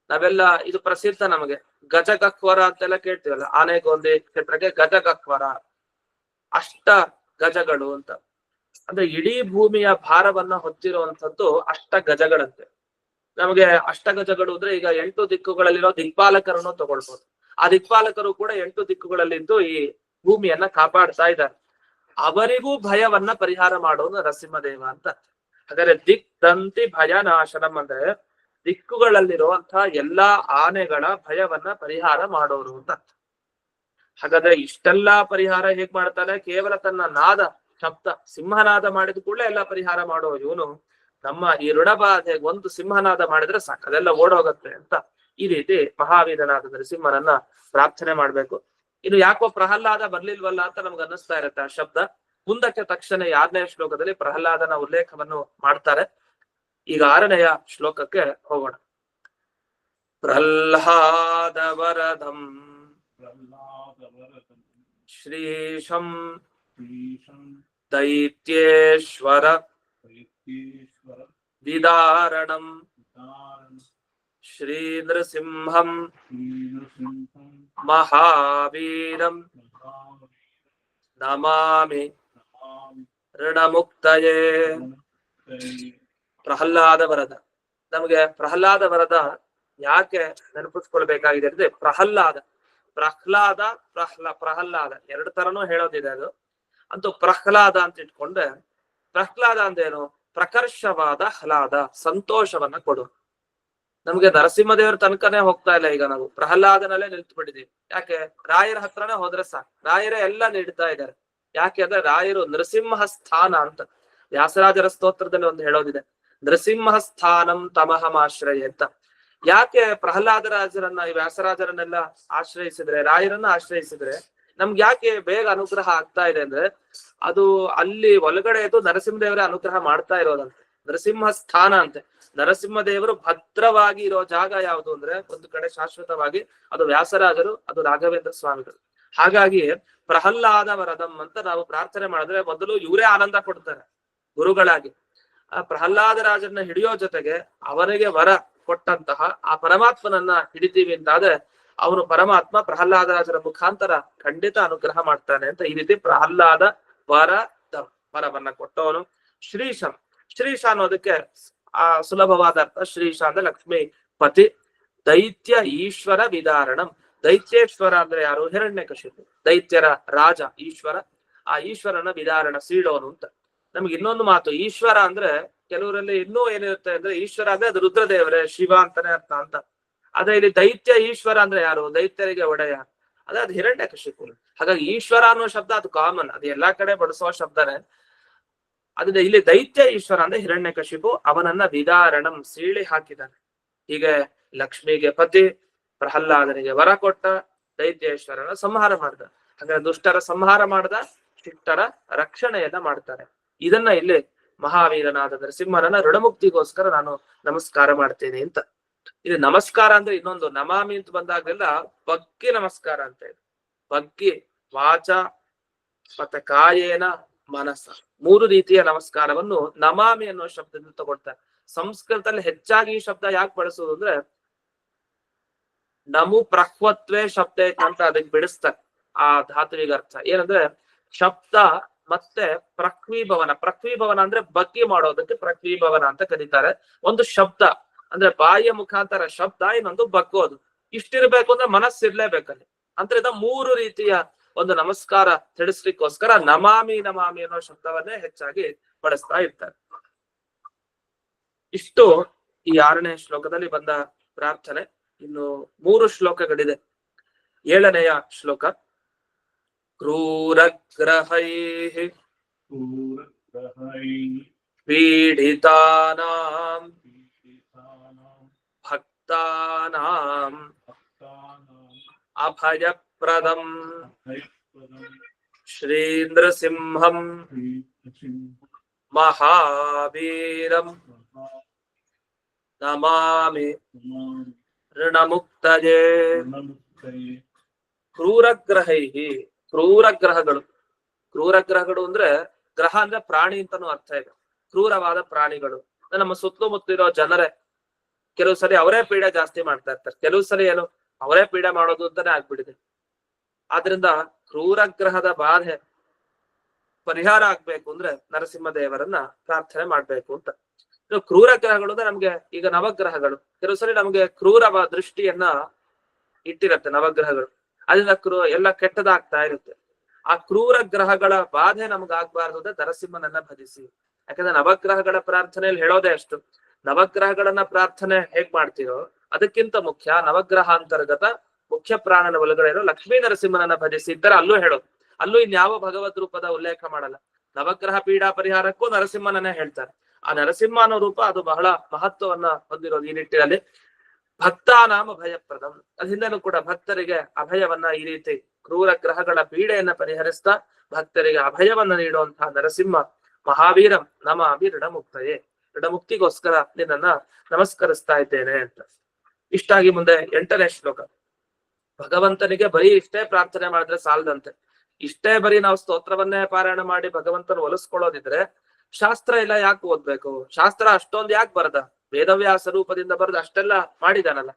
ನಾವೆಲ್ಲ ಇದು ಪ್ರಸಿದ್ಧ ನಮಗೆ, ಗಜಗಕ್ವರ ಅಂತೆಲ್ಲ ಕೇಳ್ತೀವಲ್ಲ, ಆನೆಗೊಂದಿ ಕ್ಷೇತ್ರಕ್ಕೆ ಗಜಗಕ್ವರ, ಅಷ್ಟ ಗಜಗಳು ಅಂತ. ಅಂದ್ರೆ ಇಡೀ ಭೂಮಿಯ ಭಾರವನ್ನ ಹೊತ್ತಿರುವಂತದ್ದು ಅಷ್ಟ ಗಜಗಳಂತೆ. ನಮಗೆ ಅಷ್ಟ ಗಜಗಳು ಅಂದ್ರೆ ಈಗ 8 ದಿಕ್ಕುಗಳಲ್ಲಿರೋ ದಿಕ್ಪಾಲಕರನ್ನು ತಗೊಳ್ಬಹುದು. ಆ ದಿಕ್ಪಾಲಕರು ಕೂಡ 8 ದಿಕ್ಕುಗಳಲ್ಲಿದ್ದು ಈ ಭೂಮಿಯನ್ನ ಕಾಪಾಡ್ತಾ ಇದ್ದಾರೆ. ಅವರಿಗೂ ಭಯವನ್ನ ಪರಿಹಾರ ಮಾಡೋನು ನರಸಿಂಹದೇವ ಅಂತ. ಹಾಗಾದ್ರೆ ದಿಕ್ ದಂತಿ ಭಯನಾಶನಂ ಅಂದ್ರೆ ದಿಕ್ಕುಗಳಲ್ಲಿರುವಂತಹ ಎಲ್ಲಾ ಆನೆಗಳ ಭಯವನ್ನ ಪರಿಹಾರ ಮಾಡೋರು ಅಂತ. ಹಾಗಾದ್ರೆ ಇಷ್ಟೆಲ್ಲಾ ಪರಿಹಾರ ಹೇಗ್ ಮಾಡ್ತಾನೆ? ಕೇವಲ ತನ್ನ ನಾದ, ಶಬ್ದ, ಸಿಂಹನಾದ ಮಾಡಿದ ಕೂಡಲೇ ಎಲ್ಲ ಪರಿಹಾರ ಮಾಡೋ ಇವನು ನಮ್ಮ ಈ ಋಣಬಾಧೆ ಒಂದು ಸಿಂಹನಾದ ಮಾಡಿದ್ರೆ ಸಾಕು, ಅದೆಲ್ಲ ಓಡೋಗತ್ತೆ ಅಂತ ಈ ರೀತಿ ಮಹಾವೀರನಾದ ನರಸಿಂಹನನ್ನ ಪ್ರಾರ್ಥನೆ ಮಾಡ್ಬೇಕು. ಇನ್ನು ಯಾಕೋ ಪ್ರಹ್ಲಾದ ಬರ್ಲಿಲ್ವಲ್ಲ ಅಂತ ನಮ್ಗೆ ಅನ್ನಿಸ್ತಾ ಇರುತ್ತೆ ಆ ಶಬ್ದ. ಮುಂದಕ್ಕೆ ತಕ್ಷಣ 6ನೇ ಶ್ಲೋಕದಲ್ಲಿ ಪ್ರಹ್ಲಾದನ ಉಲ್ಲೇಖವನ್ನು ಮಾಡ್ತಾರೆ. ಈಗ 6ನೆಯ ಶ್ಲೋಕಕ್ಕೆ ಹೋಗೋಣ. ಪ್ರಹ್ಲಾದ ವರದಂ ಶ್ರೀಶಂ ದೈತ್ಯೇಶ್ವರ ವಿದಾರಣಂ ಶ್ರೀ ನೃಸಿಂಹಂ ಮಹಾವೀರಂ ನಮಾಮಿ ಋಣಮುಕ್ತಯೇ. ಪ್ರಹ್ಲಾದ ವರದ. ನಮಗೆ ಪ್ರಹ್ಲಾದ ವರದ ಯಾಕೆ ನೆನಪಿಸ್ಕೊಳ್ಬೇಕಾಗಿದೆ ಅಂದ್ರೆ, ಪ್ರಹ್ಲಾದ ಪ್ರಹ್ಲಾದ 2 ತರನೂ ಹೇಳೋದಿದೆ. ಅದು ಅಂತೂ ಪ್ರಹ್ಲಾದ ಅಂತ ಇಟ್ಕೊಂಡೆ, ಪ್ರಹ್ಲಾದ ಅಂದೇನು? ಪ್ರಕರ್ಷವಾದ ಹ್ಲಾದ, ಸಂತೋಷವನ್ನ ಕೊಡು. ನಮ್ಗೆ ನರಸಿಂಹದೇವರ ತನಕನೇ ಹೋಗ್ತಾ ಇಲ್ಲ, ಈಗ ನಾವು ಪ್ರಹ್ಲಾದನಲ್ಲೇ ನಿಲ್ತು ಬಿಟ್ಟಿದೀವಿ. ಯಾಕೆ? ರಾಯರ ಹತ್ರನೇ ಹೋದ್ರೆ ಸಾಕು, ರಾಯರೇ ಎಲ್ಲ ನೀಡ್ತಾ ಇದ್ದಾರೆ. ಯಾಕೆ ಅಂದ್ರೆ ರಾಯರು ನೃಸಿಂಹ ಸ್ಥಾನ ಅಂತ ವ್ಯಾಸರಾಜರ ಸ್ತೋತ್ರದಲ್ಲಿ ಒಂದು ಹೇಳೋದಿದೆ, ನೃಸಿಂಹ ಸ್ಥಾನಂ ತಮಹಮಾಶ್ರಯ ಅಂತ. ಯಾಕೆ ಪ್ರಹ್ಲಾದರಾಜರನ್ನ ಈ ವ್ಯಾಸರಾಜರನ್ನೆಲ್ಲ ಆಶ್ರಯಿಸಿದ್ರೆ, ರಾಯರನ್ನ ಆಶ್ರಯಿಸಿದ್ರೆ ನಮ್ಗೆ ಯಾಕೆ ಬೇಗ ಅನುಗ್ರಹ ಆಗ್ತಾ ಇದೆ ಅಂದ್ರೆ, ಅದು ಅಲ್ಲಿ ಒಳಗಡೆ ಇದು ನರಸಿಂಹದೇವರೇ ಅನುಗ್ರಹ ಮಾಡ್ತಾ ಇರೋದಂತೆ. ನರಸಿಂಹ ಸ್ಥಾನ ಅಂತೆ. ನರಸಿಂಹದೇವರು ಭದ್ರವಾಗಿ ಇರೋ ಜಾಗ ಯಾವುದು ಅಂದ್ರೆ, ಒಂದು ಕಡೆ ಶಾಶ್ವತವಾಗಿ ಅದು ವ್ಯಾಸರಾಜರು, ಅದು ರಾಘವೇಂದ್ರ ಸ್ವಾಮಿಗಳು. ಹಾಗಾಗಿ ಪ್ರಹ್ಲಾದ ವರದಂ ಅಂತ ನಾವು ಪ್ರಾರ್ಥನೆ ಮಾಡಿದ್ರೆ ಮೊದಲು ಇವರೇ ಆನಂದ ಕೊಡ್ತಾರೆ ಗುರುಗಳಾಗಿ. ಆ ಪ್ರಹ್ಲಾದರಾಜರನ್ನ ಹಿಡಿಯೋ ಜೊತೆಗೆ ಅವನಿಗೆ ವರ ಕೊಟ್ಟಂತಹ ಆ ಪರಮಾತ್ಮನನ್ನ ಹಿಡಿತೀವಿ ಅಂತಾದ್ರೆ ಅವನು ಪರಮಾತ್ಮ ಪ್ರಹ್ಲಾದರಾಜರ ಮುಖಾಂತರ ಖಂಡಿತ ಅನುಗ್ರಹ ಮಾಡ್ತಾನೆ ಅಂತ. ಈ ರೀತಿ ಪ್ರಹ್ಲಾದ ವರದ ವರವನ್ನ ಕೊಟ್ಟವನು. ಶ್ರೀಶಂ, ಶ್ರೀಶ ಅನ್ನೋದಕ್ಕೆ ಆ ಸುಲಭವಾದ ಅರ್ಥ. ಶ್ರೀಶ ಅಂದ್ರೆ ಲಕ್ಷ್ಮೀ ಪತಿ. ದೈತ್ಯ ಈಶ್ವರ ವಿದಾರಣಂ. ದೈತ್ಯೇಶ್ವರ ಅಂದ್ರೆ ಯಾರು? ಹಿರಣ್ಯಕಶಿಪು, ದೈತ್ಯರ ರಾಜ ಈಶ್ವರ. ಆ ಈಶ್ವರನ ವಿದಾರಣ, ಸೀಳೋನು ಅಂತ. ನಮ್ಗೆ ಇನ್ನೊಂದು ಮಾತು, ಈಶ್ವರ ಅಂದ್ರೆ ಕೆಲವರಲ್ಲಿ ಇನ್ನೂ ಏನಿರುತ್ತೆ ಅಂದ್ರೆ, ಈಶ್ವರ ಅಂದ್ರೆ ಅದು ರುದ್ರದೇವರೇ, ಶಿವ ಅಂತಾನೆ ಅರ್ಥ ಅಂತ. ಅದೇ ಇಲ್ಲಿ ದೈತ್ಯ ಈಶ್ವರ ಅಂದ್ರೆ ಯಾರು? ದೈತ್ಯರಿಗೆ ಒಡೆಯ, ಅದೇ ಅದು ಹಿರಣ್ಯಕಶಿಪು. ಹಾಗಾಗಿ ಈಶ್ವರ ಅನ್ನೋ ಶಬ್ದ ಅದು ಕಾಮನ್, ಅದು ಎಲ್ಲಾ ಕಡೆ ಬಳಸುವ ಶಬ್ದನೇ. ಅದೇ ಇಲ್ಲಿ ದೈತ್ಯ ಈಶ್ವರ ಅಂದ್ರೆ ಹಿರಣ್ಯಕಶಿಪು, ಅವನನ್ನ ವಿದಾರಣಂ ಸೀಳಿ ಹಾಕಿದಾನೆ. ಹೀಗೆ ಲಕ್ಷ್ಮಿಗೆ ಪತಿ, ಪ್ರಹ್ಲಾದನಿಗೆ ವರ ಕೊಟ್ಟ, ದೈತ್ಯೇಶ್ವರನ ಸಂಹಾರ ಮಾಡ್ದ. ಹಾಗಾದ್ರೆ ದುಷ್ಟರ ಸಂಹಾರ ಮಾಡ್ದ, ಶಿಷ್ಟರ ರಕ್ಷಣೆಯನ್ನ ಮಾಡ್ತಾರೆ. ಇದನ್ನ ಇಲ್ಲಿ ಮಹಾವೀರನಾದ ನರಸಿಂಹನನ್ನ ಋಣಮುಕ್ತಿಗೋಸ್ಕರ ನಾನು ನಮಸ್ಕಾರ ಮಾಡ್ತೇನೆ ಅಂತ. ಇದು ನಮಸ್ಕಾರ ಅಂದ್ರೆ ಇನ್ನೊಂದು, ನಮಾಮಿ ಅಂತ ಬಂದಾಗೆಲ್ಲ ಬಗ್ಗಿ ನಮಸ್ಕಾರ ಅಂತ ಇದೆ. ಬಗ್ಗಿ ವಾಚ ಮತ್ತೆ ಕಾಯೇನ ಮನಸ್ಸ, 3 ರೀತಿಯ ನಮಸ್ಕಾರವನ್ನು ನಮಾಮಿ ಅನ್ನೋ ಶಬ್ದದಿಂದ ತಗೊಳ್ತಾರೆ. ಸಂಸ್ಕೃತದಲ್ಲಿ ಹೆಚ್ಚಾಗಿ ಈ ಶಬ್ದ ಯಾಕೆ ಬಳಸುವುದು ಅಂದ್ರೆ, ನಮು ಪ್ರಹ್ವತ್ವೇ ಶಬ್ದ ಅಂತ ಅದಕ್ಕೆ ಬಿಡಿಸ್ತಾರೆ ಆ ಧಾತುವಿಗೆ ಅರ್ಥ. ಏನಂದ್ರೆ ಶಬ್ದ ಮತ್ತೆ ಪ್ರಕ್ವೀಭವನ. ಪ್ರಕ್ವೀಭವನ ಅಂದ್ರೆ ಬಗ್ಗಿ ಮಾಡೋದಕ್ಕೆ ಪ್ರಕ್ವೀಭವನ ಅಂತ ಕರೀತಾರೆ. ಒಂದು ಶಬ್ದ ಅಂದ್ರೆ ಬಾಯಿಯ ಮುಖಾಂತರ ಶಬ್ದ, ಇನ್ನೊಂದು ಬಗ್ಗೋದು. ಇಷ್ಟಿರ್ಬೇಕು ಅಂದ್ರೆ ಮನಸ್ಸಿರ್ಲೇಬೇಕಲ್ಲಿ. ಅಂದ್ರೆ ಇದ 3 ರೀತಿಯ ಒಂದು ನಮಸ್ಕಾರ ತಿಳಿಸ್ಲಿಕ್ಕೋಸ್ಕರ ನಮಾಮಿ ನಮಾಮಿ ಅನ್ನೋ ಶಬ್ದವನ್ನೇ ಹೆಚ್ಚಾಗಿ ಬಳಸ್ತಾ ಇರ್ತಾರೆ. ಇಷ್ಟು ಈ 6ನೇ ಶ್ಲೋಕದಲ್ಲಿ ಬಂದ ಪ್ರಾರ್ಥನೆ. ಇನ್ನು 3 ಶ್ಲೋಕಗಳಿದೆ. 7ನೆಯ ಶ್ಲೋಕ. ಕ್ರೂರಗ್ರಹೈಃ ಪೀಡಿತಾನಾಂ ಭಕ್ತಾನಾಂ ಅಭಯಪ್ರದಂ ಶ್ರೀ ನೃಸಿಂಹಂ ಮಹಾವೀರಂ ನಮಾಮಿ ಋಣಮುಕ್ತಯೇ. ಕ್ರೂರಗ್ರಹೈಃ, ಕ್ರೂರ ಗ್ರಹಗಳು. ಕ್ರೂರ ಗ್ರಹಗಳು ಅಂದ್ರೆ ಗ್ರಹ ಅಂದ್ರೆ ಪ್ರಾಣಿ ಅಂತಾನು ಅರ್ಥ ಇದೆ. ಕ್ರೂರವಾದ ಪ್ರಾಣಿಗಳು ನಮ್ಮ ಸುತ್ತಮುತ್ತಲಿರೋ ಜನರೇ ಕೆಲವು ಸರಿ ಅವರೇ ಪೀಡೆ ಜಾಸ್ತಿ ಮಾಡ್ತಾ ಇರ್ತಾರೆ, ಕೆಲವು ಸರಿ ಏನು ಅವರೇ ಪೀಡೆ ಮಾಡೋದು ಅಂತಾನೆ ಆಗ್ಬಿಟ್ಟಿದೆ. ಆದ್ರಿಂದ ಕ್ರೂರ ಗ್ರಹದ ಬಾಧೆ ಪರಿಹಾರ ಆಗ್ಬೇಕು ಅಂದ್ರೆ ನರಸಿಂಹ ದೇವರನ್ನ ಪ್ರಾರ್ಥನೆ ಮಾಡ್ಬೇಕು ಅಂತ. ಇನ್ನು ಕ್ರೂರ ಗ್ರಹಗಳು ಅಂದ್ರೆ ನಮ್ಗೆ ಈಗ ನವಗ್ರಹಗಳು ಕೆಲವು ಸರಿ ನಮ್ಗೆ ಕ್ರೂರ ದೃಷ್ಟಿಯನ್ನ ಇಟ್ಟಿರತ್ತೆ ನವಗ್ರಹಗಳು, ಅದರಿಂದ ಎಲ್ಲ ಕೆಟ್ಟದಾಗ್ತಾ ಇರುತ್ತೆ. ಆ ಕ್ರೂರ ಗ್ರಹಗಳ ಬಾಧೆ ನಮ್ಗಾಗ್ಬಾರ್ದು ಅಂದ್ರೆ ನರಸಿಂಹನನ್ನ ಭಜಿಸಿ. ಯಾಕಂದ್ರೆ ನವಗ್ರಹಗಳ ಪ್ರಾರ್ಥನೆಯಲ್ಲಿ ಹೇಳೋದೇ ಅಷ್ಟು. ನವಗ್ರಹಗಳನ್ನ ಪ್ರಾರ್ಥನೆ ಹೇಗ್ ಮಾಡ್ತೀರೋ ಅದಕ್ಕಿಂತ ಮುಖ್ಯ ನವಗ್ರಹ ಅಂತರ್ಗತ ಮುಖ್ಯ ಪ್ರಾಣನ ಒಳಗಡೆ ಇರೋ ಲಕ್ಷ್ಮೀ ನರಸಿಂಹನನ್ನ ಭಜಿಸಿ ಇದ್ದರೆ ಅಲ್ಲೂ ಹೇಳೋದು. ಅಲ್ಲೂ ಇನ್ಯಾವ ಭಗವದ್ ರೂಪದ ಉಲ್ಲೇಖ ಮಾಡಲ್ಲ. ನವಗ್ರಹ ಪೀಡಾ ಪರಿಹಾರಕ್ಕೂ ನರಸಿಂಹನನ್ನೇ ಹೇಳ್ತಾರೆ. ಆ ನರಸಿಂಹ ಅನ್ನೋ ರೂಪ ಅದು ಬಹಳ ಮಹತ್ವವನ್ನ ಹೊಂದಿರೋದು. ಈ ನಿಟ್ಟಿನಲ್ಲಿ ಭಕ್ತಾನಾಮ ಅಭಯಪ್ರದಂ, ಅದಿಂದಲೂ ಕೂಡ ಭಕ್ತರಿಗೆ ಅಭಯವನ್ನ ಈ ರೀತಿ ಕ್ರೂರ ಗ್ರಹಗಳ ಪೀಡೆಯನ್ನ ಪರಿಹರಿಸ್ತಾ ಭಕ್ತರಿಗೆ ಅಭಯವನ್ನ ನೀಡುವಂತಹ ನರಸಿಂಹ ಮಹಾವೀರಂ ನಮಾಮಿ ಋಣಮುಕ್ತಯೇ, ಋಣಮುಕ್ತಿಗೋಸ್ಕರ ನಿನ್ನನ್ನ ನಮಸ್ಕರಿಸ್ತಾ ಇದ್ದೇನೆ ಅಂತ. ಇಷ್ಟಾಗಿ ಮುಂದೆ 8ನೇ ಶ್ಲೋಕ. ಭಗವಂತನಿಗೆ ಬರೀ ಇಷ್ಟೇ ಪ್ರಾರ್ಥನೆ ಮಾಡಿದ್ರೆ ಸಾಲದಂತೆ. ಇಷ್ಟೇ ಬರೀ ನಾವು ಸ್ತೋತ್ರವನ್ನೇ ಪಾರಾಯಣ ಮಾಡಿ ಭಗವಂತನ ಒಲಿಸ್ಕೊಳ್ಳೋದಿದ್ರೆ ಶಾಸ್ತ್ರ ಎಲ್ಲ ಯಾಕೆ ಓದ್ಬೇಕು? ಶಾಸ್ತ್ರ ಅಷ್ಟೊಂದು ಯಾಕೆ ಬರದ? ವೇದವ್ಯಾಸ ರೂಪದಿಂದ ಬರೆದು ಅಷ್ಟೆಲ್ಲ ಮಾಡಿದಾನಲ್ಲ.